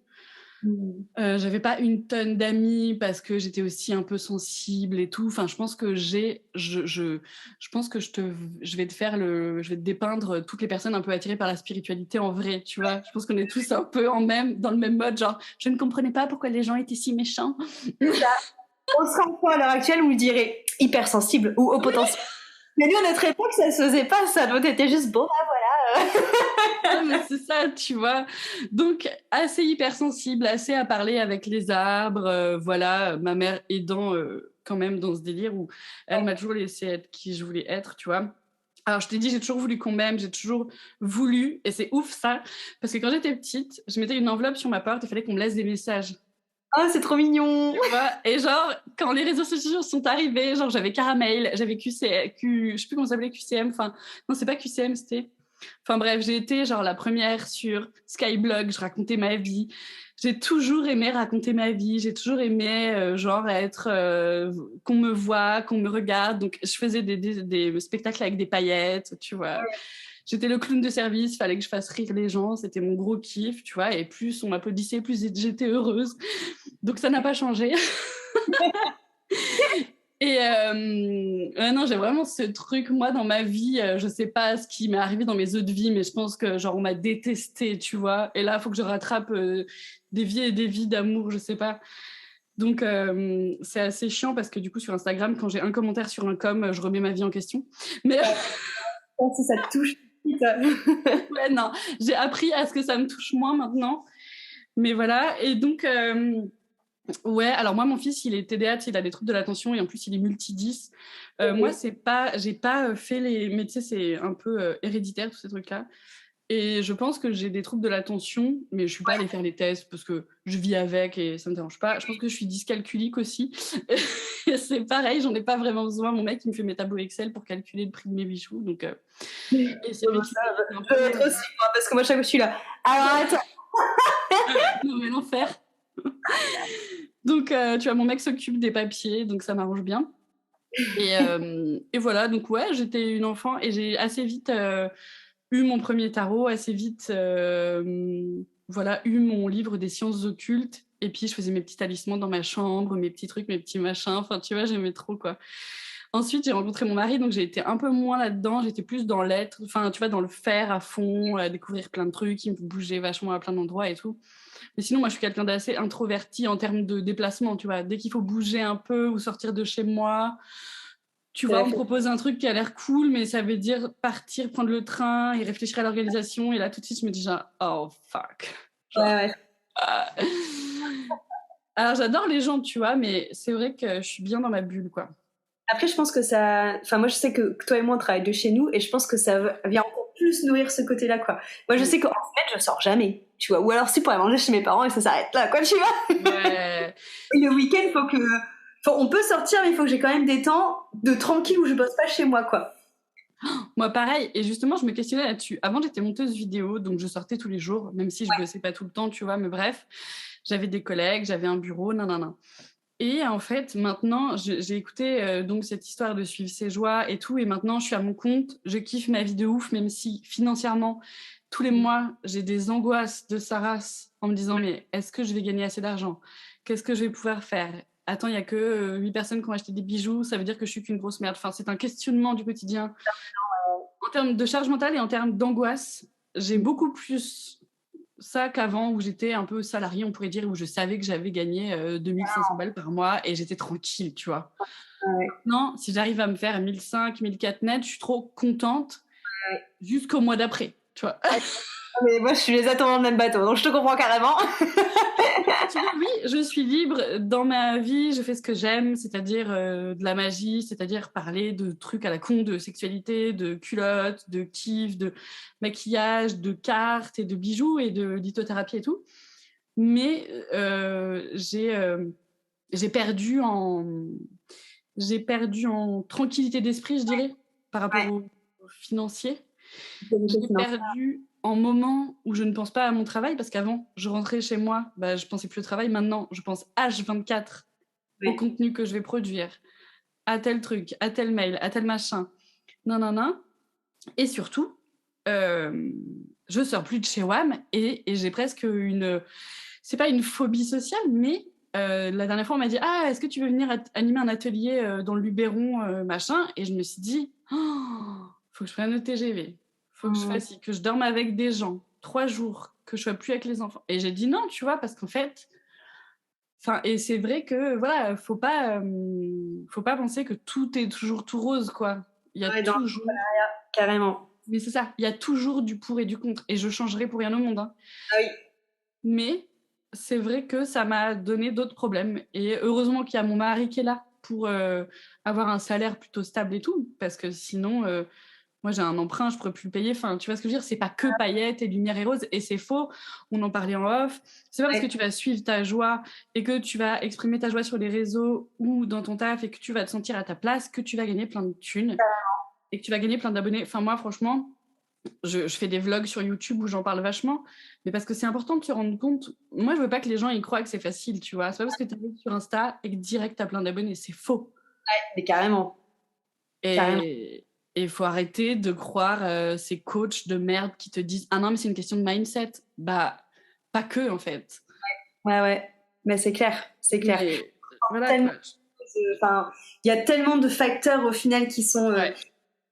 [SPEAKER 3] J'avais pas une tonne d'amis parce que j'étais aussi un peu sensible et tout. Enfin, je pense que je pense que je vais je vais te dépeindre toutes les personnes un peu attirées par la spiritualité en vrai, tu vois. Je pense qu'on est tous un peu dans le même mode, genre, je ne comprenais pas pourquoi les gens étaient si méchants.
[SPEAKER 4] C'est ça. On serait un peu à l'heure actuelle où on dirait hypersensible ou au potentiel. Mais nous, à notre époque, ça se faisait pas, ça. Donc, t'étais juste bon, voilà.
[SPEAKER 3] Ouais, mais c'est ça, tu vois. Donc, assez hypersensible, assez à parler avec les arbres. Voilà, ma mère aidant quand même dans ce délire où elle m'a toujours laissé être qui je voulais être, tu vois. Alors, je t'ai dit, j'ai toujours voulu qu'on m'aime, j'ai toujours voulu, et c'est ouf ça, parce que quand j'étais petite, je mettais une enveloppe sur ma porte, il fallait qu'on me laisse des messages.
[SPEAKER 4] Oh, c'est trop mignon.
[SPEAKER 3] Tu vois, et genre, quand les réseaux sociaux sont arrivés, genre, j'avais Caramel, j'avais je sais plus comment ça s'appelait, QCM, enfin, non, c'est pas QCM, c'était. Enfin bref, j'ai été genre la première sur Skyblog, je racontais ma vie. J'ai toujours aimé raconter ma vie, j'ai toujours aimé genre être qu'on me voit, qu'on me regarde. Donc je faisais des spectacles avec des paillettes, tu vois. J'étais le clown de service, fallait que je fasse rire les gens, c'était mon gros kiff, tu vois. Et plus on m'applaudissait, plus j'étais heureuse. Donc ça n'a pas changé. Et non, j'ai vraiment ce truc, moi, dans ma vie, je sais pas ce qui m'est arrivé dans mes autres vies, mais je pense que, genre, on m'a détestée, tu vois. Et là, il faut que je rattrape des vies et des vies d'amour, je sais pas. Donc, c'est assez chiant parce que, du coup, sur Instagram, quand j'ai un commentaire sur un je remets ma vie en question. Mais
[SPEAKER 4] Si ça te touche.
[SPEAKER 3] ouais, non, j'ai appris à ce que ça me touche moins maintenant. Mais voilà, et donc... ouais, alors moi, mon fils, il est TDAH, il a des troubles de l'attention et en plus, il est multi-10. Moi, j'ai pas fait mais tu sais, c'est un peu héréditaire, tous ces trucs-là. Et je pense que j'ai des troubles de l'attention, mais je suis pas allée faire les tests parce que je vis avec et ça me dérange pas. Je pense que je suis dyscalculique aussi. Et c'est pareil, j'en ai pas vraiment besoin. Mon mec, il me fait mes tableaux Excel pour calculer le prix de mes bijoux. Donc, et c'est vrai qu'il est un peu...
[SPEAKER 4] Trop aussi, moi, parce que moi, chaque fois, je suis là. Alors, attends.
[SPEAKER 3] Non, mais l'enfer. Donc, tu vois, mon mec s'occupe des papiers, donc ça m'arrange bien. Et voilà, donc ouais, j'étais une enfant et j'ai assez vite eu mon premier tarot, assez vite voilà, eu mon livre des sciences occultes. Et puis, je faisais mes petits talismans dans ma chambre, mes petits trucs, mes petits machins. Enfin, tu vois, j'aimais trop, quoi. Ensuite, j'ai rencontré mon mari, donc j'ai été un peu moins là-dedans. J'étais plus dans l'être, enfin, tu vois, dans le faire à fond, à découvrir plein de trucs. Il me bougeait vachement à plein d'endroits et tout. Mais sinon, moi, je suis quelqu'un d'assez introverti en termes de déplacement, tu vois. Dès qu'il faut bouger un peu ou sortir de chez moi, tu vois, on me propose un truc qui a l'air cool, mais ça veut dire partir, prendre le train et réfléchir à l'organisation. Et là, tout de suite, je me dis genre, oh, fuck. Genre,
[SPEAKER 4] Ouais.
[SPEAKER 3] Alors, j'adore les gens, tu vois, mais c'est vrai que je suis bien dans ma bulle, quoi.
[SPEAKER 4] Après, je pense que ça. Enfin, moi, je sais que toi et moi, on travaille de chez nous et je pense que ça vient encore plus nourrir ce côté-là, quoi. Moi, je sais qu'en fait, je sors jamais, tu vois. Ou alors, si pour aller manger chez mes parents et ça s'arrête là, quoi, tu vois.
[SPEAKER 3] Ouais.
[SPEAKER 4] Et le week-end, on peut sortir, mais il faut que j'ai quand même des temps de tranquille où je bosse pas chez moi, quoi.
[SPEAKER 3] Moi, pareil. Et justement, je me questionnais là-dessus. Avant, j'étais monteuse vidéo, donc je sortais tous les jours, même si je bossais pas tout le temps, tu vois. Mais bref, j'avais des collègues, j'avais un bureau, nanana. Et en fait, maintenant, j'ai écouté donc cette histoire de suivre ses joies et tout, et maintenant, je suis à mon compte, je kiffe ma vie de ouf, même si financièrement, tous les mois, j'ai des angoisses de sa race en me disant, mais est-ce que je vais gagner assez d'argent? Qu'est-ce que je vais pouvoir faire? Attends, il n'y a que 8 personnes qui ont acheté des bijoux, ça veut dire que je suis qu'une grosse merde. Enfin, c'est un questionnement du quotidien. En termes de charge mentale et en termes d'angoisse, j'ai beaucoup plus ça qu'avant où j'étais un peu salariée, on pourrait dire, où je savais que j'avais gagné 2500 balles par mois et j'étais tranquille, tu vois.
[SPEAKER 4] Ouais.
[SPEAKER 3] Non, si j'arrive à me faire 1500, 1400 net, je suis trop contente jusqu'au mois d'après, tu vois.
[SPEAKER 4] Mais moi, je les attends dans le même bateau, donc je te comprends carrément.
[SPEAKER 3] Tu vois, oui, je suis libre dans ma vie, je fais ce que j'aime, c'est-à-dire de la magie, c'est-à-dire parler de trucs à la con, de sexualité, de culottes, de kiff, de maquillage, de cartes et de bijoux et de lithothérapie et tout. Mais j'ai perdu en tranquillité d'esprit, je dirais, par rapport au financier. J'ai perdu en moments où je ne pense pas à mon travail, parce qu'avant, je rentrais chez moi, je pensais plus au travail. Maintenant, je pense H24 au contenu que je vais produire, à tel truc, à tel mail, à tel machin. Non. Et surtout, je sors plus de chez WAM et j'ai presque c'est pas une phobie sociale, mais la dernière fois, on m'a dit ah, est-ce que tu veux venir animer un atelier dans le Luberon, machin? Et je me suis dit, faut que je prenne le TGV, faut que je fasse, que je dorme avec des gens 3 jours, que je sois plus avec les enfants. Et j'ai dit non, tu vois, parce qu'en fait, et c'est vrai que voilà, faut pas penser que tout est toujours tout rose, quoi. Il y a toujours.
[SPEAKER 4] Carrément.
[SPEAKER 3] Mais c'est ça, il y a toujours du pour et du contre. Et je changerai pour rien au monde. Hein.
[SPEAKER 4] Ah oui.
[SPEAKER 3] Mais c'est vrai que ça m'a donné d'autres problèmes. Et heureusement qu'il y a mon mari qui est là pour avoir un salaire plutôt stable et tout. Parce que sinon, moi j'ai un emprunt, je pourrais plus le payer. Enfin, tu vois ce que je veux dire? C'est pas que paillettes et lumière et rose. Et c'est faux. On en parlait en off. C'est pas parce que tu vas suivre ta joie et que tu vas exprimer ta joie sur les réseaux ou dans ton taf et que tu vas te sentir à ta place que tu vas gagner plein de thunes. Et que tu vas gagner plein d'abonnés. Enfin, moi, franchement, je fais des vlogs sur YouTube où j'en parle vachement, mais parce que c'est important de se rendre compte. Moi, je veux pas que les gens y croient que c'est facile, tu vois. C'est pas parce que tu arrives sur Insta et que direct t'as plein d'abonnés. C'est faux.
[SPEAKER 4] Ouais, mais carrément.
[SPEAKER 3] Et il faut arrêter de croire ces coachs de merde qui te disent ah non, mais c'est une question de mindset. Bah, pas que, en fait.
[SPEAKER 4] Ouais. Mais c'est clair.
[SPEAKER 3] Mais, voilà,
[SPEAKER 4] il y a tellement de facteurs au final qui sont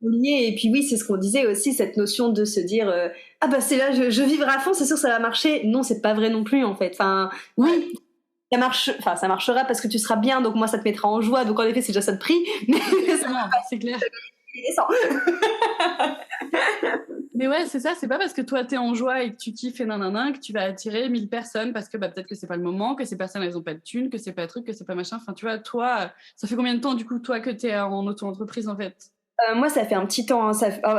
[SPEAKER 4] liés. Et puis oui, c'est ce qu'on disait aussi, cette notion de se dire ah bah c'est là, je vivrai à fond, c'est sûr ça va marcher. Non, c'est pas vrai non plus en fait. Enfin, oui, ça marchera parce que tu seras bien, donc moi ça te mettra en joie. Donc en effet, c'est déjà ça de prix. Mais
[SPEAKER 3] c'est clair. Mais ouais, c'est ça, c'est pas parce que toi t'es en joie et que tu kiffes et nanana que tu vas attirer 1000 personnes parce que peut-être que c'est pas le moment, que ces personnes elles ont pas de thunes, que c'est pas truc, que c'est pas machin. Enfin, tu vois, toi, ça fait combien de temps du coup, toi, que t'es en auto-entreprise en fait?
[SPEAKER 4] Moi, ça fait un petit temps. Hein.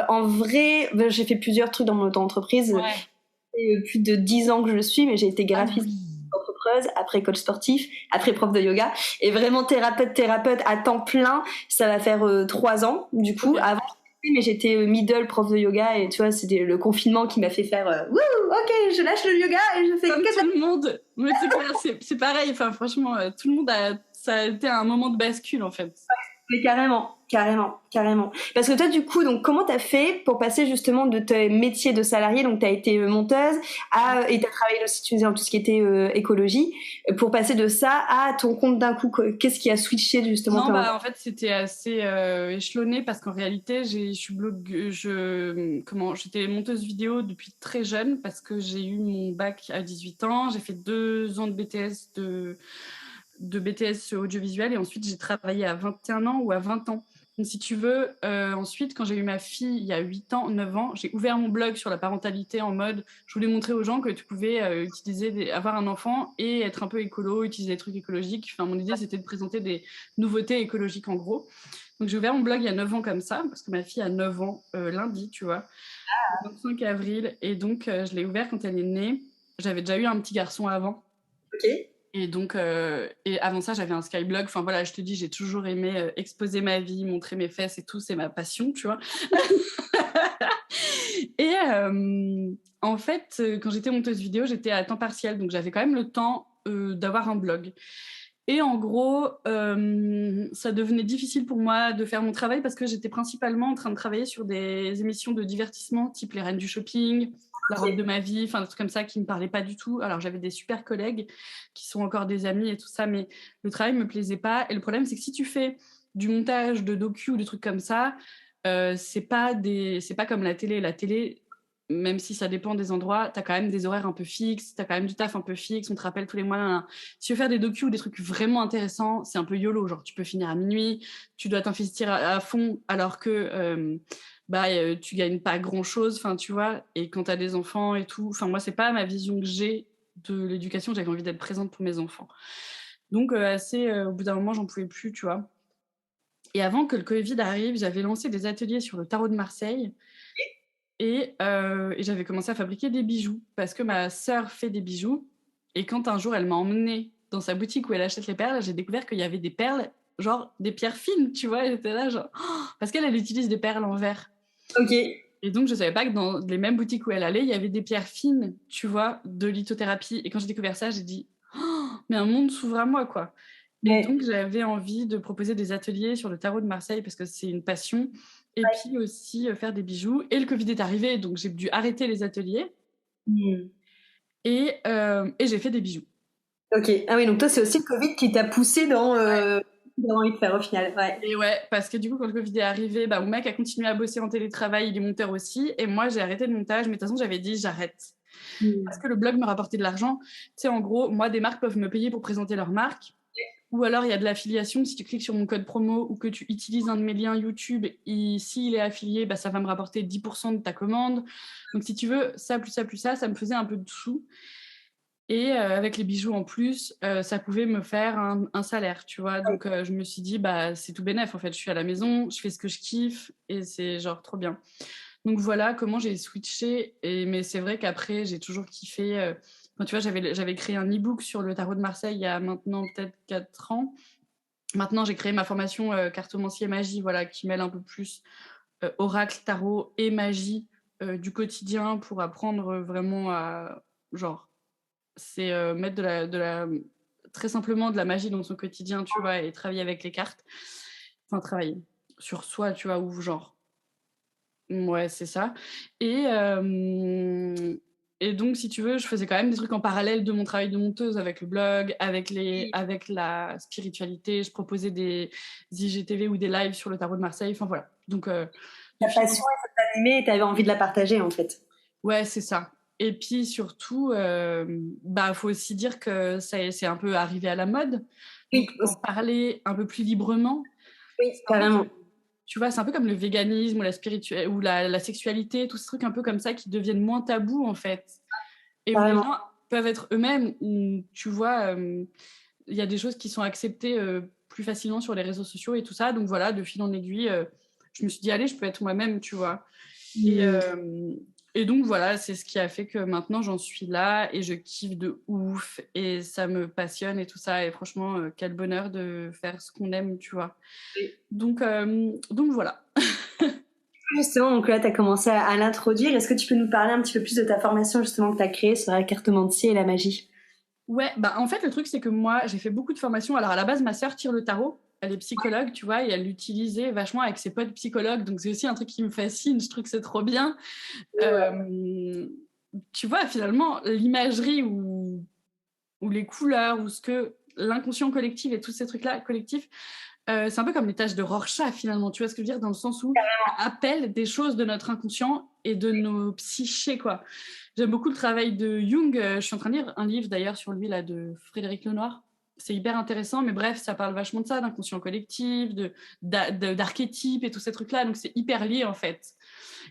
[SPEAKER 4] En vrai, j'ai fait plusieurs trucs dans mon auto-entreprise.
[SPEAKER 3] Ouais.
[SPEAKER 4] Plus de 10 ans que je le suis, mais j'ai été graphiste, entrepreneuse, après coach sportif, après prof de yoga, et vraiment thérapeute à temps plein. Ça va faire 3 ans, du coup. Avant, mais j'étais middle prof de yoga, et tu vois, c'était le confinement qui m'a fait faire ok, je lâche le yoga et je fais
[SPEAKER 3] comme tout le monde. Mais c'est pareil. Enfin, franchement, tout le monde ça a été un moment de bascule en fait.
[SPEAKER 4] Mais carrément. Parce que toi, du coup, donc, comment t'as fait pour passer justement de tes métiers de salarié, donc t'as été monteuse, et t'as travaillé aussi, tu disais, dans tout ce qui était écologie, pour passer de ça à ton compte d'un coup, qu'est-ce qui a switché justement?
[SPEAKER 3] Non, en fait, c'était assez échelonné parce qu'en réalité, j'étais monteuse vidéo depuis très jeune parce que j'ai eu mon bac à 18 ans, j'ai fait 2 ans de BTS de BTS audiovisuel et ensuite j'ai travaillé à 21 ans ou à 20 ans. Donc si tu veux, ensuite quand j'ai eu ma fille il y a 8 ans, 9 ans, j'ai ouvert mon blog sur la parentalité en mode je voulais montrer aux gens que tu pouvais avoir un enfant et être un peu écolo, utiliser des trucs écologiques. Enfin, mon idée c'était de présenter des nouveautés écologiques en gros. Donc j'ai ouvert mon blog il y a 9 ans comme ça parce que ma fille a 9 ans lundi, tu vois, le 25 avril, et donc je l'ai ouvert quand elle est née. J'avais déjà eu un petit garçon avant.
[SPEAKER 4] Ok.
[SPEAKER 3] Et donc, et avant ça, j'avais un Skyblog. Enfin voilà, je te dis, j'ai toujours aimé exposer ma vie, montrer mes fesses et tout, c'est ma passion, tu vois. Et en fait, quand j'étais monteuse vidéo, j'étais à temps partiel, donc j'avais quand même le temps d'avoir un blog. Et en gros, ça devenait difficile pour moi de faire mon travail parce que j'étais principalement en train de travailler sur des émissions de divertissement, type Les Reines du Shopping, La robe de ma vie, enfin des trucs comme ça qui me parlaient pas du tout. Alors j'avais des super collègues qui sont encore des amis et tout ça, mais le travail me plaisait pas. Et le problème, c'est que si tu fais du montage de docu ou des trucs comme ça, c'est pas comme la télé. La télé, même si ça dépend des endroits, t'as quand même des horaires un peu fixes, t'as quand même du taf un peu fixe, on te rappelle tous les mois. Si tu veux faire des docus ou des trucs vraiment intéressants, c'est un peu YOLO, genre tu peux finir à minuit, tu dois t'investir à fond alors que tu gagnes pas grand chose, enfin tu vois, et quand t'as des enfants et tout, enfin moi c'est pas ma vision que j'ai de l'éducation, j'avais envie d'être présente pour mes enfants. Donc au bout d'un moment j'en pouvais plus, tu vois. Et avant que le Covid arrive, j'avais lancé des ateliers sur le tarot de Marseille. Et j'avais commencé à fabriquer des bijoux parce que ma sœur fait des bijoux. Et quand un jour elle m'a emmenée dans sa boutique où elle achète les perles, j'ai découvert qu'il y avait des perles, genre des pierres fines, tu vois. Elle était là, genre, parce qu'elle utilise des perles en verre.
[SPEAKER 4] Ok.
[SPEAKER 3] Et donc je savais pas que dans les mêmes boutiques où elle allait, il y avait des pierres fines, tu vois, de lithothérapie. Et quand j'ai découvert ça, j'ai dit, mais un monde s'ouvre à moi, quoi. Et donc j'avais envie de proposer des ateliers sur le tarot de Marseille parce que c'est une passion. Et puis aussi faire des bijoux. Et le Covid est arrivé, donc j'ai dû arrêter les ateliers. et j'ai fait des bijoux.
[SPEAKER 4] Ok. Ah oui, donc toi, c'est aussi le Covid qui t'a poussé dans envie de faire au final. Ouais.
[SPEAKER 3] Et ouais, parce que du coup, quand le Covid est arrivé, mon mec a continué à bosser en télétravail, il est monteur aussi, et moi, j'ai arrêté le montage, mais de toute façon, j'avais dit, j'arrête. Parce que le blog me rapportait de l'argent. Tu sais, en gros, moi, des marques peuvent me payer pour présenter leur marque, ou alors il y a de l'affiliation. Si tu cliques sur mon code promo ou que tu utilises un de mes liens YouTube, et s'il est affilié, ça va me rapporter 10% de ta commande. Donc, si tu veux, ça, plus ça, plus ça me faisait un peu de sous. Et avec les bijoux en plus, ça pouvait me faire un salaire, tu vois. Donc, je me suis dit, c'est tout bénef, en fait. Je suis à la maison, je fais ce que je kiffe et c'est genre trop bien. Donc, voilà comment j'ai switché. Mais c'est vrai qu'après, j'ai toujours kiffé. Tu vois, j'avais créé un e-book sur le tarot de Marseille il y a maintenant peut-être 4 ans. Maintenant, j'ai créé ma formation cartomancier magie, voilà, qui mêle un peu plus oracle, tarot et magie du quotidien pour apprendre vraiment à, genre, c'est mettre très simplement de la magie dans son quotidien, tu vois, et travailler avec les cartes. Enfin, travailler sur soi, tu vois, ou genre. Ouais, c'est ça. Et, euh, et donc, si tu veux, je faisais quand même des trucs en parallèle de mon travail de monteuse avec le blog, avec la spiritualité. Je proposais des IGTV ou des lives sur le tarot de Marseille. Enfin, voilà. Donc,
[SPEAKER 4] Ta passion, ça t'animait et t'avais envie de la partager, en fait.
[SPEAKER 3] ouais, c'est ça. Et puis surtout, faut aussi dire que c'est un peu arrivé à la mode.
[SPEAKER 4] Oui,
[SPEAKER 3] Donc, en parler un peu plus librement.
[SPEAKER 4] oui, carrément.
[SPEAKER 3] Tu vois, c'est un peu comme le véganisme ou ou la sexualité, tous ces trucs un peu comme ça qui deviennent moins tabous, en fait. Et où les gens peuvent être eux-mêmes, où tu vois, il y a des choses qui sont acceptées plus facilement sur les réseaux sociaux et tout ça. Donc voilà, de fil en aiguille, je me suis dit, allez, je peux être moi-même, tu vois. Et donc voilà, c'est ce qui a fait que maintenant j'en suis là et je kiffe de ouf et ça me passionne et tout ça. Et franchement, quel bonheur de faire ce qu'on aime, tu vois. Donc voilà.
[SPEAKER 4] Justement, donc là, tu as commencé à l'introduire. Est-ce que tu peux nous parler un petit peu plus de ta formation justement que tu as créée sur la cartomancie et la magie?
[SPEAKER 3] Ouais, en fait, le truc, c'est que moi, j'ai fait beaucoup de formations. Alors, à la base, ma sœur tire le tarot. Elle est psychologue, tu vois, et elle l'utilisait vachement avec ses potes psychologues. Donc, c'est aussi un truc qui me fascine. Je trouve que c'est trop bien. Tu vois, finalement, l'imagerie ou les couleurs ou ce que l'inconscient collectif et tous ces trucs-là collectifs, c'est un peu comme les tâches de Rorschach, finalement. Tu vois ce que je veux dire? Dans le sens où ça appelle des choses de notre inconscient et de nos psychés, quoi. J'aime beaucoup le travail de Jung. Je suis en train de lire un livre, d'ailleurs, sur lui, là, de Frédéric Lenoir. C'est hyper intéressant, mais bref, ça parle vachement de ça, d'inconscient collectif, d'archétypes et tous ces trucs-là. Donc, c'est hyper lié, en fait.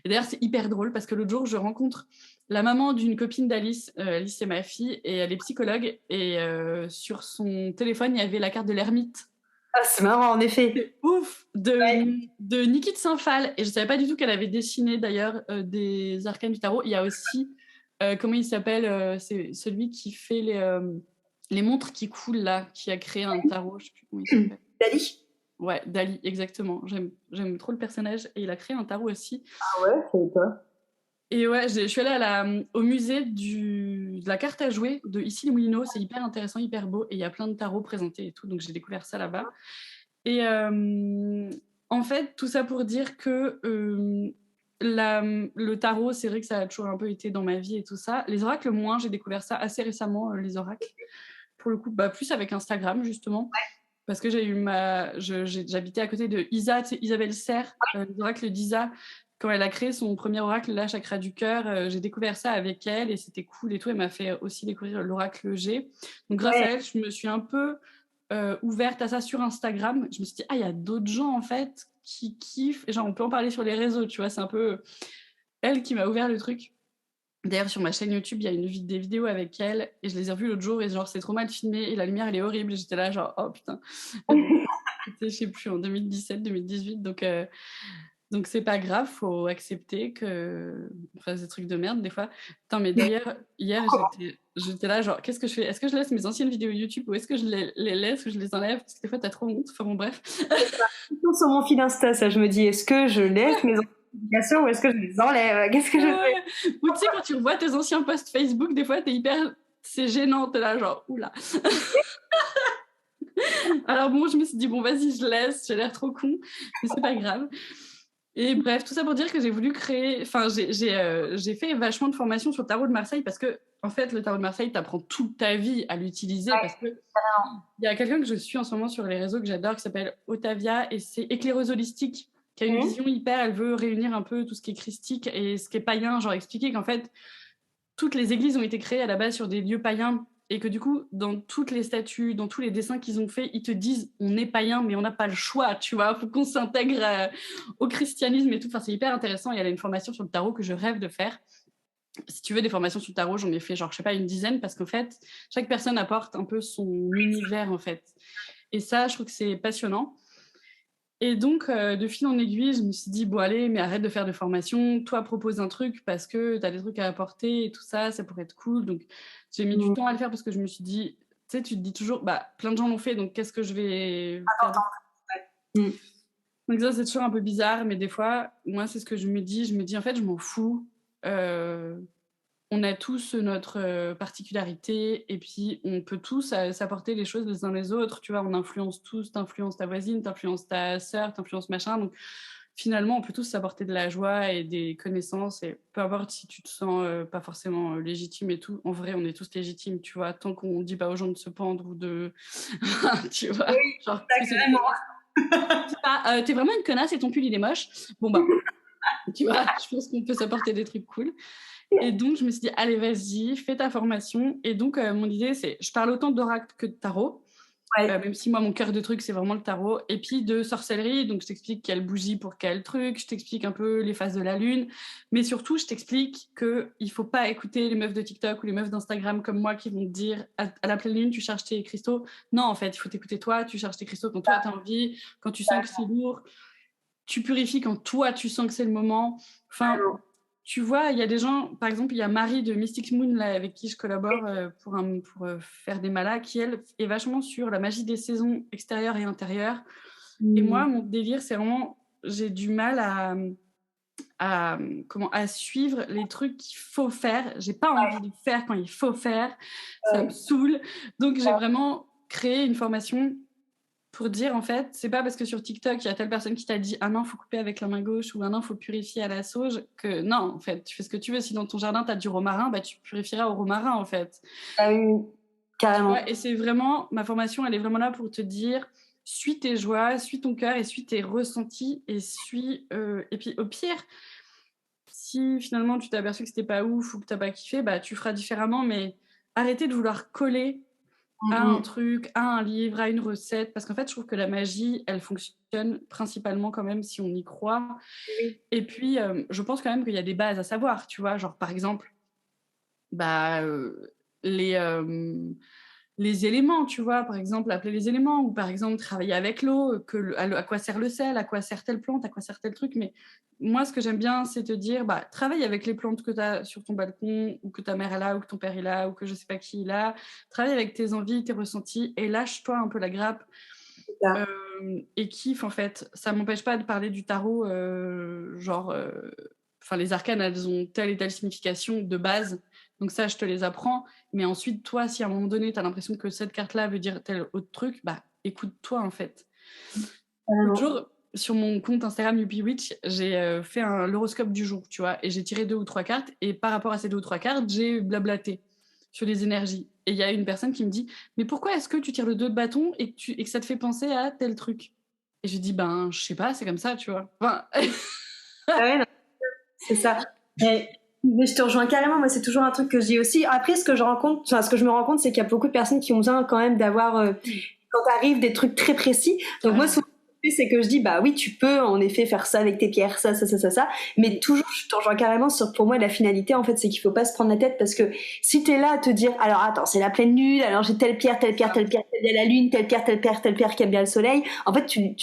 [SPEAKER 3] Et d'ailleurs, c'est hyper drôle parce que l'autre jour, je rencontre la maman d'une copine d'Alice. Alice, c'est ma fille, et elle est psychologue. Et sur son téléphone, il y avait la carte de l'ermite.
[SPEAKER 4] Ah, c'est marrant, en effet.
[SPEAKER 3] C'est ouf, de Niki de Saint-Phal. Et je ne savais pas du tout qu'elle avait dessiné, d'ailleurs, des arcanes du tarot. Il y a aussi, comment il s'appelle, c'est celui qui fait les montres qui coulent, là, qui a créé un tarot. Je ne sais plus comment il s'appelle.
[SPEAKER 4] Dali?
[SPEAKER 3] Ouais, Dali, exactement. J'aime trop le personnage. Et il a créé un tarot aussi.
[SPEAKER 4] Ah ouais, c'est quoi?
[SPEAKER 3] Et ouais, je suis allée au musée de la carte à jouer de Issy-les-Moulineaux. C'est hyper intéressant, hyper beau. Et il y a plein de tarots présentés et tout. Donc, j'ai découvert ça là-bas. Et en fait, tout ça pour dire que le tarot, c'est vrai que ça a toujours un peu été dans ma vie et tout ça. Les oracles, moins, j'ai découvert ça assez récemment, les oracles. Pour le coup, plus avec Instagram, justement. Parce que j'habitais à côté de Isa, tu sais, Isabelle Serre, les oracles d'Isa. Quand elle a créé son premier oracle, la chakra du cœur, j'ai découvert ça avec elle et c'était cool et tout. Elle m'a fait aussi découvrir l'oracle G. Donc, grâce à elle, je me suis un peu ouverte à ça sur Instagram. Je me suis dit, il y a d'autres gens, en fait, qui kiffent. Et genre, on peut en parler sur les réseaux, tu vois. C'est un peu elle qui m'a ouvert le truc. D'ailleurs, sur ma chaîne YouTube, il y a des vidéos avec elle et je les ai revues l'autre jour et genre, c'est trop mal filmé et la lumière, elle est horrible. Et j'étais là, genre, oh putain. C'était, je sais plus, en 2017, 2018. Donc c'est pas grave, faut accepter que on fasse des trucs de merde des fois. Attends, mais d'ailleurs, hier, j'étais là, genre, qu'est-ce que je fais? Est-ce que je laisse mes anciennes vidéos YouTube ou est-ce que je les laisse ou je les enlève? Parce que des fois, t'as trop honte. Enfin bon, bref.
[SPEAKER 4] Sur mon fil Insta, ça, je me dis, est-ce que je laisse mes publications ou est-ce que je les enlève? Qu'est-ce que je fais?
[SPEAKER 3] Ou tu sais, quand tu revois tes anciens posts Facebook, des fois, c'est gênant, t'es là, genre, oula. Alors bon, je me suis dit, bon, vas-y, je laisse, j'ai l'air trop con, mais c'est pas grave. Et bref, tout ça pour dire que j'ai voulu créer... Enfin, j'ai fait vachement de formations sur le tarot de Marseille parce que, en fait, le tarot de Marseille, t'apprends toute ta vie à l'utiliser parce que il y a quelqu'un que je suis en ce moment sur les réseaux que j'adore qui s'appelle Otavia et c'est éclaireuse holistique qui a une vision hyper... Elle veut réunir un peu tout ce qui est christique et ce qui est païen, genre expliquer qu'en fait, toutes les églises ont été créées à la base sur des lieux païens et que du coup, dans toutes les statues, dans tous les dessins qu'ils ont faits, ils te disent on est païen, mais on n'a pas le choix, tu vois, faut qu'on s'intègre au christianisme et tout. Enfin, c'est hyper intéressant. Il y a une formation sur le tarot que je rêve de faire. Si tu veux des formations sur le tarot, j'en ai fait genre, je sais pas, une dizaine parce qu'en fait, chaque personne apporte un peu son univers en fait. Et ça, je trouve que c'est passionnant. Et donc, de fil en aiguille, je me suis dit, bon, allez, mais arrête de faire de formation. Toi, propose un truc parce que tu as des trucs à apporter et tout ça, ça pourrait être cool. Donc, j'ai mis du temps à le faire parce que je me suis dit, tu sais, tu te dis toujours, bah, plein de gens l'ont fait, donc qu'est-ce que je vais faire Donc ça, c'est toujours un peu bizarre, mais des fois, moi, c'est ce que je me dis. Je me dis, en fait, je m'en fous. On a tous notre particularité et puis on peut tous s'apporter les choses les uns les autres. Tu vois, on influence tous, t'influences ta voisine, t'influences ta sœur, t'influences machin. Donc finalement, on peut tous s'apporter de la joie et des connaissances et peu importe si tu te sens pas forcément légitime et tout. En vrai, on est tous légitimes, tu vois, tant qu'on dit pas aux gens de se pendre ou de... tu vois,
[SPEAKER 4] oui,
[SPEAKER 3] genre... T'es vraiment une connasse et ton pull il est moche. Bon bah, tu vois, je pense qu'on peut s'apporter des trucs cool. Et donc, je me suis dit, allez, vas-y, fais ta formation. Et donc, mon idée, c'est, je parle autant d'oracle que de tarot, même si moi, mon cœur de truc, c'est vraiment le tarot. Et puis de sorcellerie, donc je t'explique quelle bougie pour quel truc, je t'explique un peu les phases de la lune. Mais surtout, je t'explique qu'il ne faut pas écouter les meufs de TikTok ou les meufs d'Instagram comme moi qui vont te dire, à la pleine lune, tu charges tes cristaux. Non, en fait, il faut t'écouter toi, tu charges tes cristaux quand toi, tu as envie, quand tu sens que c'est lourd. Tu purifies quand toi, tu sens que c'est le moment. Enfin... Tu vois, il y a des gens, par exemple, il y a Marie de Mystic Moon là, avec qui je collabore pour faire des malas, qui elle est vachement sur la magie des saisons extérieures et intérieures. Et moi, mon délire, c'est vraiment, j'ai du mal à suivre les trucs qu'il faut faire. J'ai pas envie de faire quand il faut faire. Ça me saoule. Donc, j'ai vraiment créé une formation pour dire, en fait, c'est pas parce que sur TikTok, il y a telle personne qui t'a dit « Ah non, faut couper avec la main gauche » ou « Ah non, faut purifier à la sauge » que non, en fait, tu fais ce que tu veux. Si dans ton jardin, t'as du romarin, bah tu purifieras au romarin, en fait.
[SPEAKER 4] Ah oui, carrément.
[SPEAKER 3] Et c'est vraiment, ma formation, elle est vraiment là pour te dire « Suis tes joies, suis ton cœur et suis tes ressentis et suis... et puis, au pire, si finalement, tu t'es aperçu que c'était pas ouf ou que t'as pas kiffé, bah tu feras différemment, mais arrêtez de vouloir coller à un truc, à un livre, à une recette, parce qu'en fait, je trouve que la magie, elle fonctionne principalement quand même si on y croit. Oui. Et puis, je pense quand même qu'il y a des bases à savoir, tu vois, genre par exemple, bah, les éléments, tu vois, par exemple, appeler les éléments, ou par exemple, travailler avec l'eau, à quoi sert le sel, à quoi sert telle plante, à quoi sert tel truc. Mais moi, ce que j'aime bien, c'est te dire, bah, travaille avec les plantes que tu as sur ton balcon, ou que ta mère est là, ou que ton père est là, ou que je sais pas qui est là. Travaille avec tes envies, tes ressentis, et lâche-toi un peu la grappe. Et kiffe, en fait. Ça m'empêche pas de parler du tarot, les arcanes, elles ont telle et telle signification de base. Donc ça, je te les apprends. Mais ensuite, toi, si à un moment donné, tu as l'impression que cette carte-là veut dire tel autre truc, bah écoute-toi, en fait. L'autre jour, sur mon compte Instagram YoupiWitch, j'ai fait l'horoscope du jour, tu vois, et j'ai tiré 2 ou 3 cartes. Et par rapport à ces 2 ou 3 cartes, j'ai blablaté sur les énergies. Et il y a une personne qui me dit « Mais pourquoi est-ce que tu tires le 2 de bâton et que ça te fait penser à tel truc ?» Et je dis « Ben, je sais pas, c'est comme ça, tu vois. » Enfin...
[SPEAKER 4] ouais, non, c'est ça. Mais je te rejoins carrément. Moi, c'est toujours un truc que je dis aussi. Après, ce que je me rends compte, c'est qu'il y a beaucoup de personnes qui ont besoin quand même d'avoir, quand t'arrives, des trucs très précis. Donc moi, souvent, c'est que je dis, bah oui, tu peux en effet faire ça avec tes pierres, ça. Mais toujours, je te rejoins carrément sur, pour moi, la finalité, en fait, c'est qu'il faut pas se prendre la tête parce que si t'es là à te dire, alors attends, c'est la pleine lune, alors j'ai telle pierre qui aime bien la lune, telle pierre qui aime bien le soleil. En fait, tu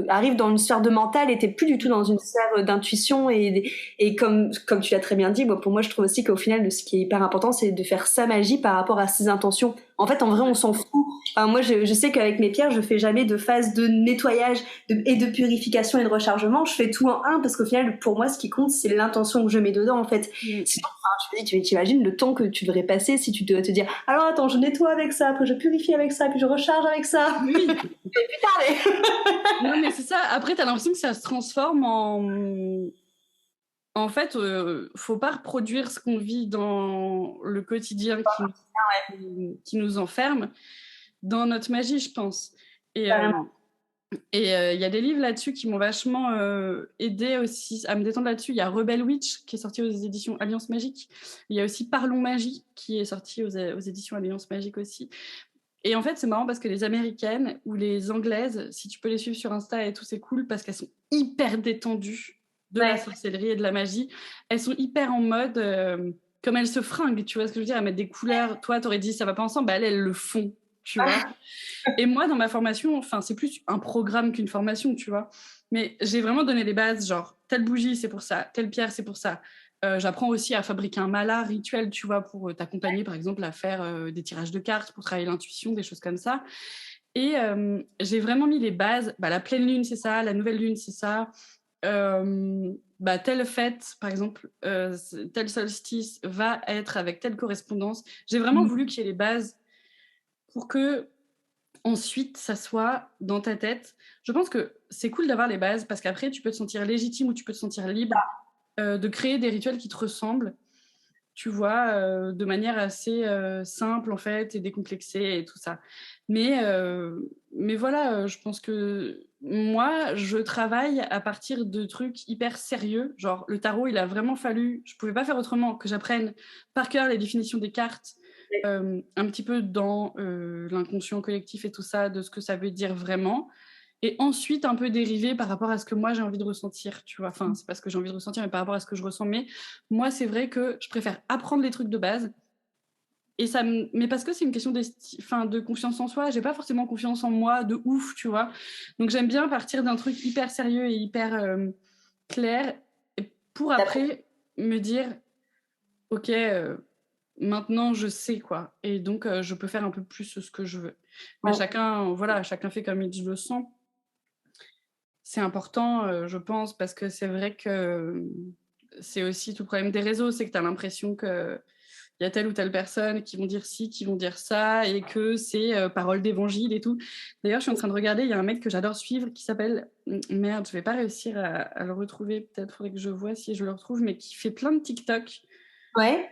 [SPEAKER 4] arrives dans une sphère de mental et t'es plus du tout dans une sphère d'intuition et comme tu l'as très bien dit, pour moi, je trouve aussi qu'au final, ce qui est hyper important, c'est de faire sa magie par rapport à ses intentions. En fait, en vrai, on s'en fout Enfin, moi, je sais qu'avec mes pierres, je fais jamais de phase de nettoyage et de purification et de rechargement. Je fais tout en un parce qu'au final, pour moi, ce qui compte, c'est l'intention que je mets dedans, en fait. Sinon, enfin, tu imagines le temps que tu devrais passer si tu dois te dire, alors attends, je nettoie avec ça, après je purifie avec ça, puis je recharge avec ça.
[SPEAKER 3] Oui.
[SPEAKER 4] Putain, mais...
[SPEAKER 3] Non, mais c'est ça. Après, t'as l'impression que ça se transforme en fait, faut pas reproduire ce qu'on vit dans le quotidien qui nous enferme dans notre magie, je pense. Et il y a des livres là-dessus qui m'ont vachement aidé aussi à me détendre là-dessus. Il y a Rebel Witch qui est sorti aux éditions Alliance Magique. Il y a aussi Parlons Magie qui est sorti aux éditions Alliance Magique aussi. Et en fait, c'est marrant parce que les Américaines ou les Anglaises, si tu peux les suivre sur Insta et tout, c'est cool parce qu'elles sont hyper détendues de la sorcellerie et de la magie. Elles sont hyper en mode... comme elles se fringuent, tu vois ce que je veux dire, à mettre des couleurs. Toi, t'aurais dit ça va pas ensemble, bah elles le font, tu vois. Et moi, dans ma formation, enfin, c'est plus un programme qu'une formation, tu vois. Mais j'ai vraiment donné les bases, genre, telle bougie, c'est pour ça, telle pierre, c'est pour ça. J'apprends aussi à fabriquer un mala rituel, tu vois, pour t'accompagner, par exemple, à faire des tirages de cartes, pour travailler l'intuition, des choses comme ça. Et j'ai vraiment mis les bases. Bah, la pleine lune, c'est ça. La nouvelle lune, c'est ça. Telle fête, par exemple, tel solstice va être avec telle correspondance. J'ai vraiment voulu qu'il y ait les bases pour que ensuite ça soit dans ta tête. Je pense que c'est cool d'avoir les bases parce qu'après tu peux te sentir légitime ou tu peux te sentir libre de créer des rituels qui te ressemblent, tu vois, de manière assez simple en fait et décomplexée et tout ça. Mais voilà, je pense que moi, je travaille à partir de trucs hyper sérieux. Genre, le tarot, il a vraiment fallu, je pouvais pas faire autrement que j'apprenne par cœur les définitions des cartes, un petit peu dans l'inconscient collectif et tout ça, de ce que ça veut dire vraiment. Et ensuite, un peu dérivé par rapport à ce que moi, j'ai envie de ressentir, tu vois. Enfin, c'est pas ce que j'ai envie de ressentir, mais par rapport à ce que je ressens. Mais moi, c'est vrai que je préfère apprendre les trucs de base. Et mais parce que c'est une question de confiance en soi, j'ai pas forcément confiance en moi de ouf, tu vois. Donc j'aime bien partir d'un truc hyper sérieux et hyper clair pour après me dire, ok, maintenant je sais quoi. Et donc je peux faire un peu plus ce que je veux. Mais chacun fait comme il le sent. C'est important, je pense, parce que c'est vrai que c'est aussi tout le problème des réseaux, c'est que tu as l'impression que il y a telle ou telle personne qui vont dire ci, qui vont dire ça, et que c'est parole d'évangile et tout. D'ailleurs, je suis en train de regarder, il y a un mec que j'adore suivre qui s'appelle... Merde, je vais pas réussir à le retrouver, peut-être faudrait que je vois si je le retrouve, mais qui fait plein de TikTok.
[SPEAKER 4] Ouais.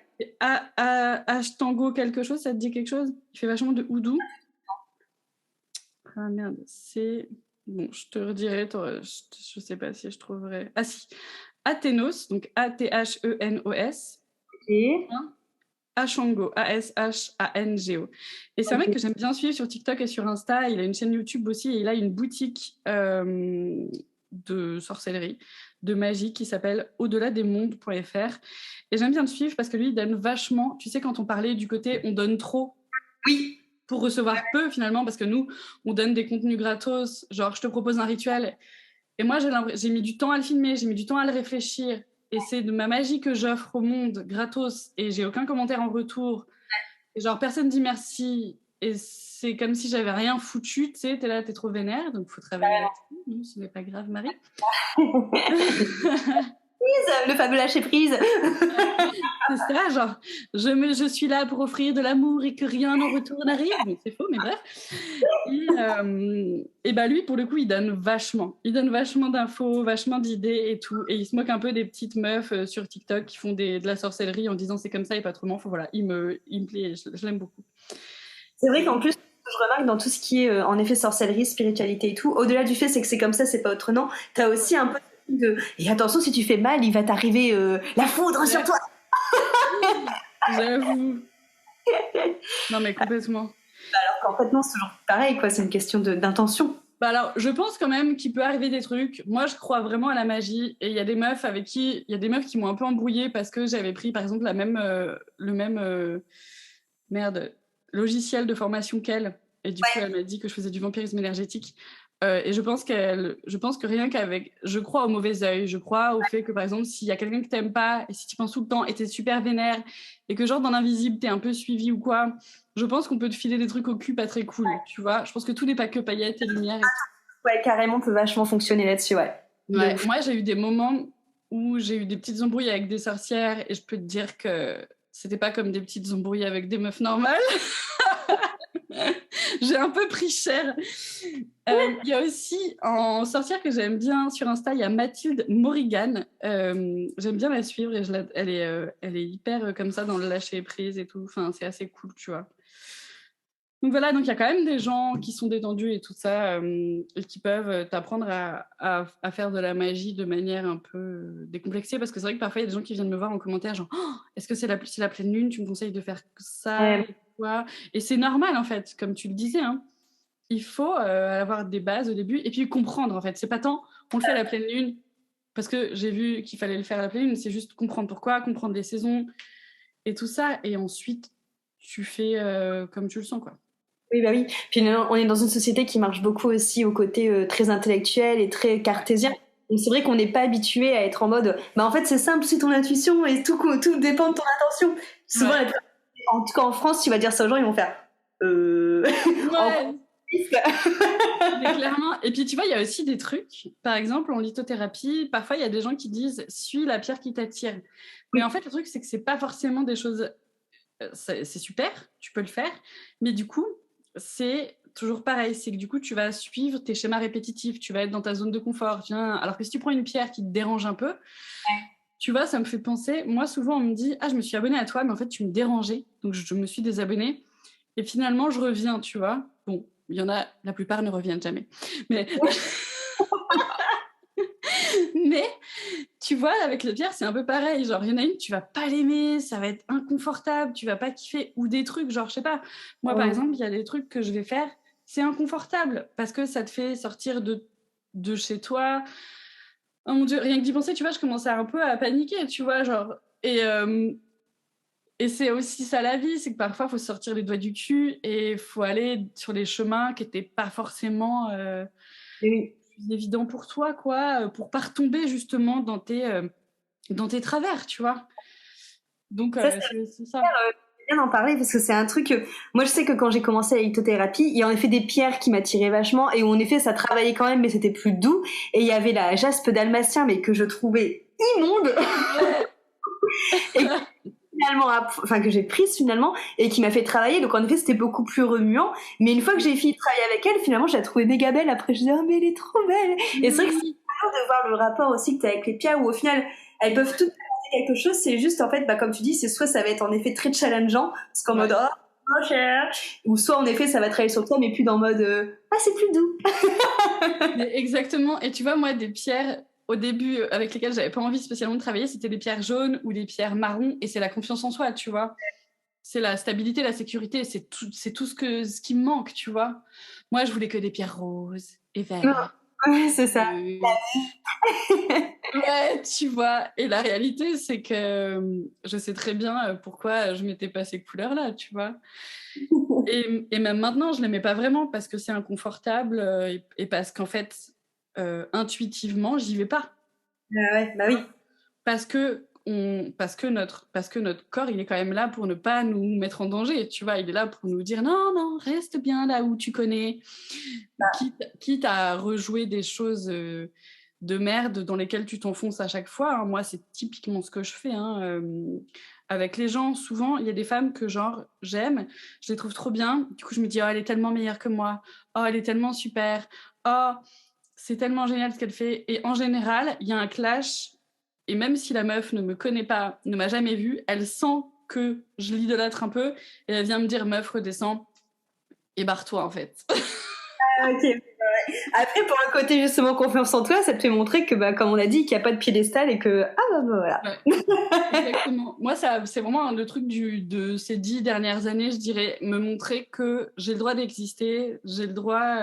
[SPEAKER 3] Tango quelque chose, ça te dit quelque chose? Il fait vachement de houdou. Ah merde, c'est... Bon, je te redirai, je sais pas si je trouverai... Ah si, Athénos, donc A-T-H-E-N-O-S.
[SPEAKER 4] Ok.
[SPEAKER 3] Ashango, A-S-H-A-N-G-O. Et c'est un mec que j'aime bien suivre sur TikTok et sur Insta. Il a une chaîne YouTube aussi et il a une boutique de sorcellerie, de magie qui s'appelle au-delà-des-mondes.fr. Et j'aime bien le suivre parce que lui, il donne vachement... Tu sais, quand on parlait du côté on donne trop pour recevoir peu finalement, parce que nous, on donne des contenus gratos. Genre, je te propose un rituel. Et moi, j'ai mis du temps à le filmer, j'ai mis du temps à le réfléchir. Et c'est de ma magie que j'offre au monde gratos et j'ai aucun commentaire en retour. Et genre, personne dit merci. Et c'est comme si j'avais rien foutu, tu sais, t'es là, t'es trop vénère, donc faut travailler là-dessus. Non, ce n'est pas grave, Marie.
[SPEAKER 4] Le fameux lâcher prise.
[SPEAKER 3] C'est ça, genre, je suis là pour offrir de l'amour et que rien en retour n'arrive. Bon, c'est faux, mais bref. Et bah lui, pour le coup, il donne vachement. Il donne vachement d'infos, vachement d'idées et tout. Et il se moque un peu des petites meufs sur TikTok qui font de la sorcellerie en disant c'est comme ça et pas autrement. Enfin, voilà, il me plaît, je l'aime beaucoup.
[SPEAKER 4] C'est vrai qu'en plus, je remarque dans tout ce qui est en effet sorcellerie, spiritualité et tout, au-delà du fait c'est que c'est comme ça, c'est pas autrement, t'as aussi un peu et attention, si tu fais mal, il va t'arriver la foudre sur toi.
[SPEAKER 3] J'avoue. Non mais complètement.
[SPEAKER 4] Alors qu'en fait non, c'est toujours pareil quoi, c'est une question d'intention.
[SPEAKER 3] Bah alors, je pense quand même qu'il peut arriver des trucs. Moi, je crois vraiment à la magie. Et il y a des meufs il y a des meufs qui m'ont un peu embrouillée parce que j'avais pris, par exemple, le même logiciel de formation qu'elle. Et du coup, elle m'a dit que je faisais du vampirisme énergétique. Et je pense que rien qu'avec, je crois au mauvais œil, je crois au fait que par exemple s'il y a quelqu'un que t'aimes pas et si tu penses tout le temps et t'es super vénère et que genre dans l'invisible t'es un peu suivi ou quoi, je pense qu'on peut te filer des trucs au cul pas très cool, tu vois. Je pense que tout n'est pas que paillettes et lumière.
[SPEAKER 4] Ouais, carrément, peut vachement fonctionner là-dessus, ouais.
[SPEAKER 3] Ouais, moi j'ai eu des moments où j'ai eu des petites embrouilles avec des sorcières et je peux te dire que c'était pas comme des petites embrouilles avec des meufs normales. J'ai un peu pris cher. Il y a aussi en sorcière que j'aime bien sur Insta, il y a Mathilde Morrigan. J'aime bien la suivre et elle est hyper comme ça dans le lâcher prise et tout. Enfin, c'est assez cool, tu vois. Donc voilà, donc il y a quand même des gens qui sont détendus et tout ça et qui peuvent t'apprendre à faire de la magie de manière un peu décomplexée parce que c'est vrai que parfois il y a des gens qui viennent me voir en commentaire genre oh, est-ce que c'est la pleine lune, tu me conseilles de faire ça quoi. Et c'est normal en fait, comme tu le disais, hein. Il faut avoir des bases au début et puis comprendre en fait. C'est pas tant on le fait à la pleine lune parce que j'ai vu qu'il fallait le faire à la pleine lune, c'est juste comprendre pourquoi, comprendre les saisons et tout ça et ensuite tu fais comme tu le sens quoi.
[SPEAKER 4] Oui, bah oui. Puis on est dans une société qui marche beaucoup aussi au côté très intellectuel et très cartésien. Donc c'est vrai qu'on n'est pas habitué à être en mode bah en fait c'est simple, c'est ton intuition et tout dépend de ton intention. Souvent, en tout cas en France, tu vas dire ça aux gens, ils vont faire
[SPEAKER 3] ouais. Mais clairement. Et puis tu vois, il y a aussi des trucs. Par exemple, en lithothérapie, parfois il y a des gens qui disent suis la pierre qui t'attire. Mais en fait, le truc c'est que c'est pas forcément des choses. C'est super, tu peux le faire, mais du coup, c'est toujours pareil. C'est que du coup, tu vas suivre tes schémas répétitifs. Tu vas être dans ta zone de confort. Alors que si tu prends une pierre qui te dérange un peu. Tu vois, ça me fait penser. Moi, souvent, on me dit ah, je me suis abonnée à toi, mais en fait, tu me dérangeais, donc je me suis désabonnée. Et finalement, je reviens, tu vois. Bon, il y en a, la plupart ne reviennent jamais. Mais, mais tu vois, avec les pierres, c'est un peu pareil. Genre, il y en a une, tu vas pas l'aimer, ça va être inconfortable, tu vas pas kiffer. Ou des trucs, genre, je sais pas. Moi, par exemple, il y a des trucs que je vais faire, c'est inconfortable parce que ça te fait sortir de chez toi. Oh mon Dieu, rien que d'y penser, tu vois, je commençais un peu à paniquer, tu vois, genre. Et c'est aussi ça la vie, c'est que parfois, il faut sortir les doigts du cul et il faut aller sur des chemins qui n'étaient pas forcément plus évidents pour toi, quoi, pour pas retomber justement dans tes travers, tu vois. Donc, c'est ça.
[SPEAKER 4] Bien d'en parler parce que c'est un truc moi je sais que quand j'ai commencé la lithothérapie il y a en effet des pierres qui m'attiraient vachement et où en effet ça travaillait quand même mais c'était plus doux et il y avait la jaspe dalmatien mais que je trouvais immonde et finalement enfin que j'ai prise finalement et qui m'a fait travailler donc en effet c'était beaucoup plus remuant mais une fois que j'ai fini de travailler avec elle finalement je la trouvais méga belle après je disais oh mais elle est trop belle et c'est vrai que c'est bien de voir le rapport aussi que tu as avec les pierres où au final elles peuvent toutes quelque chose, c'est juste en fait, bah, comme tu dis, c'est soit ça va être en effet très challengeant, parce qu'en mode oh cher, ou soit en effet ça va travailler sur toi, mais plus dans mode ah c'est plus doux.
[SPEAKER 3] Mais exactement. Et tu vois, moi, des pierres au début avec lesquelles j'avais pas envie spécialement de travailler, c'était des pierres jaunes ou des pierres marron, et c'est la confiance en soi, tu vois. C'est la stabilité, la sécurité, c'est tout ce qui me manque, tu vois. Moi, je voulais que des pierres roses et vertes.
[SPEAKER 4] Ouais, c'est ça.
[SPEAKER 3] Ouais, tu vois. Et la réalité, c'est que je sais très bien pourquoi je mettais pas ces couleurs-là, tu vois. Et même maintenant, je les mets pas vraiment parce que c'est inconfortable et parce qu'en fait, intuitivement, j'y vais pas.
[SPEAKER 4] Ouais, bah oui.
[SPEAKER 3] Parce que notre corps, il est quand même là pour ne pas nous mettre en danger, tu vois. Il est là pour nous dire non, non, reste bien là où tu connais. Quitte à rejouer des choses de merde dans lesquelles tu t'enfonces à chaque fois. Hein. Moi, c'est typiquement ce que je fais. Hein. Avec les gens, souvent, il y a des femmes que genre j'aime, je les trouve trop bien. Du coup, je me dis, oh, elle est tellement meilleure que moi. Oh, elle est tellement super. Oh, c'est tellement génial ce qu'elle fait. Et en général, il y a un clash. Et même si la meuf ne me connaît pas, ne m'a jamais vue, elle sent que je l'idolâtre un peu. Et elle vient me dire, meuf, redescends et barre-toi, en fait.
[SPEAKER 4] Ok. Après, pour le côté justement confiance en toi, ça te fait montrer que, bah, comme on a dit, qu'il n'y a pas de piédestal et que voilà.
[SPEAKER 3] Ouais, exactement. Moi, c'est vraiment le truc de ces 10 dernières années, je dirais, me montrer que j'ai le droit d'exister, j'ai le droit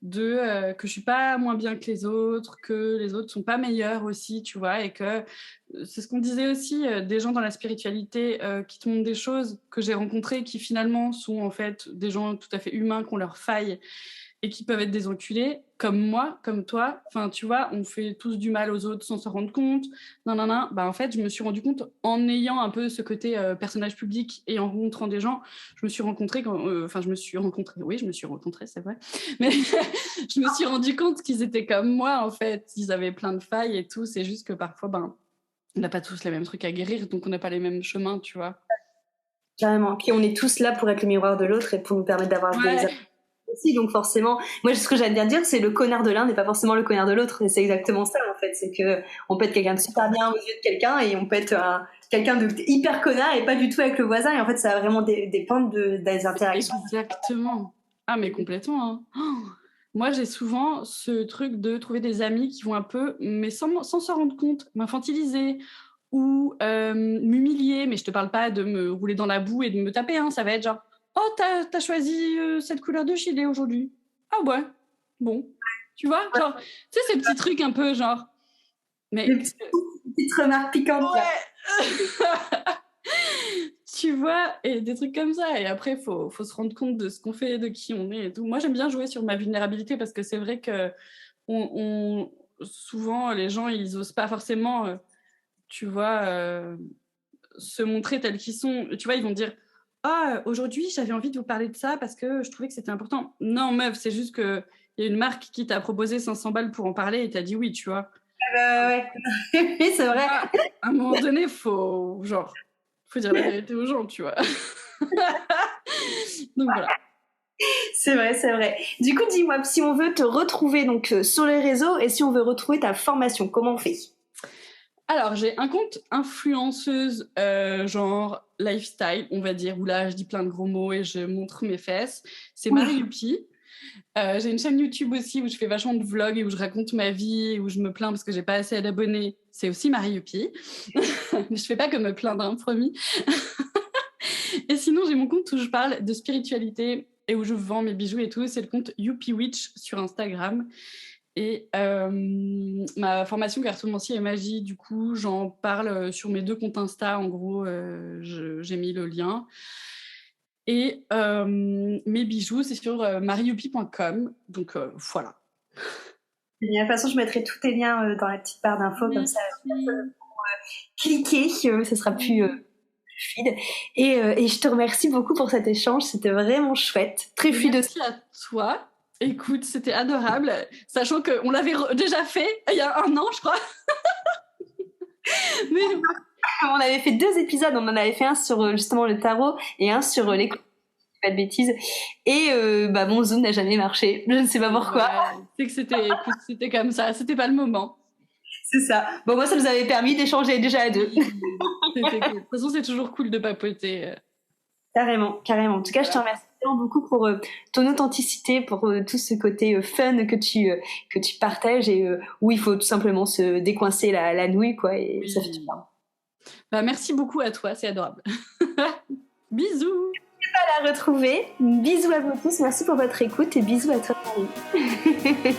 [SPEAKER 3] que je suis pas moins bien que les autres, que les autres sont pas meilleurs aussi, tu vois, et que c'est ce qu'on disait aussi, des gens dans la spiritualité qui te montrent des choses que j'ai rencontrées qui finalement sont en fait des gens tout à fait humains qui ont leurs failles et qui peuvent être des enculés, comme moi, comme toi. Enfin, tu vois, on fait tous du mal aux autres sans s'en rendre compte. Nanana. Bah, en fait, je me suis rendu compte en ayant un peu ce côté personnage public et en rencontrant des gens, je me suis rencontrée, oui, je me suis rencontrée, c'est vrai. Mais je me suis rendu compte qu'ils étaient comme moi, en fait. Ils avaient plein de failles et tout. C'est juste que parfois, on n'a pas tous les mêmes trucs à guérir, donc on n'a pas les mêmes chemins, tu vois.
[SPEAKER 4] Carrément. Puis on est tous là pour être le miroir de l'autre et pour nous permettre d'avoir des aussi. Donc forcément, moi ce que j'aime bien dire, c'est le connard de l'un n'est pas forcément le connard de l'autre. Et c'est exactement ça en fait. C'est que on peut être quelqu'un de super bien aux yeux de quelqu'un et on peut être quelqu'un de hyper connard et pas du tout avec le voisin. Et en fait, ça va vraiment dépendre des interactions.
[SPEAKER 3] Exactement. Ah mais complètement. Hein. Oh, moi j'ai souvent ce truc de trouver des amis qui vont un peu, mais sans s'en rendre compte, m'infantiliser ou m'humilier, mais je te parle pas de me rouler dans la boue et de me taper, hein. Ça va être genre « Oh, t'as choisi cette couleur de gilet aujourd'hui. Ah ouais, bon. » Tu vois, genre, tu sais, ces petits trucs un peu genre... Mais...
[SPEAKER 4] Des petites remarques piquantes.
[SPEAKER 3] Ouais. Tu vois, et des trucs comme ça. Et après, faut se rendre compte de ce qu'on fait, de qui on est et tout. Moi, j'aime bien jouer sur ma vulnérabilité parce que c'est vrai que souvent, les gens, ils osent pas forcément... tu vois, se montrer tels qu'ils sont. Tu vois, ils vont dire « Ah, aujourd'hui, j'avais envie de vous parler de ça parce que je trouvais que c'était important. » Non, meuf, c'est juste qu'il y a une marque qui t'a proposé 500 balles pour en parler et t'as dit oui, tu vois.
[SPEAKER 4] Ouais. Oui, c'est vrai.
[SPEAKER 3] À un moment donné, faut dire la vérité aux gens, tu vois. Donc voilà.
[SPEAKER 4] C'est vrai. Du coup, dis-moi, si on veut te retrouver donc sur les réseaux et si on veut retrouver ta formation, comment on fait ?
[SPEAKER 3] Alors, j'ai un compte influenceuse genre lifestyle, on va dire, où là, je dis plein de gros mots et je montre mes fesses. C'est Marie Youpi. J'ai une chaîne YouTube aussi où je fais vachement de vlogs et où je raconte ma vie et où je me plains parce que j'ai pas assez d'abonnés. C'est aussi Marie Youpi. Je fais pas que me plaindre, hein, promis. Et sinon, j'ai mon compte où je parle de spiritualité et où je vends mes bijoux et tout. C'est le compte Youpi Witch sur Instagram. Et ma formation cartomancie et magie, du coup, j'en parle sur mes 2 comptes Insta. En gros, j'ai mis le lien. Et mes bijoux, c'est sur marioupi.com. Donc, voilà.
[SPEAKER 4] De toute façon, je mettrai tous tes liens dans la petite barre d'infos, comme ça, pour cliquer, ce sera plus fluide. Et je te remercie beaucoup pour cet échange, c'était vraiment chouette, très fluide.
[SPEAKER 3] Merci à toi. Écoute, c'était adorable, sachant qu'on l'avait déjà fait il y a 1 an, je crois. Mais...
[SPEAKER 4] On avait fait 2 épisodes, on en avait fait un sur justement le tarot et un sur les... pas de bêtises. Et mon Zoom n'a jamais marché, je ne sais pas pourquoi.
[SPEAKER 3] Ouais, c'est que c'était comme ça, c'était pas le moment.
[SPEAKER 4] C'est ça. Bon, moi, ça nous avait permis d'échanger déjà à 2.
[SPEAKER 3] C'était cool. De toute façon, c'est toujours cool de papoter.
[SPEAKER 4] Carrément. En tout cas, je te remercie beaucoup pour ton authenticité, pour tout ce côté fun que tu partages et où il faut tout simplement se décoincer la nouille, quoi, et oui. Ça fait du bien.
[SPEAKER 3] Bah, merci beaucoup à toi, c'est adorable. Bisous.
[SPEAKER 4] N'hésitez pas à la retrouver. Bisous à vous tous, merci pour votre écoute et bisous à toi, Marie.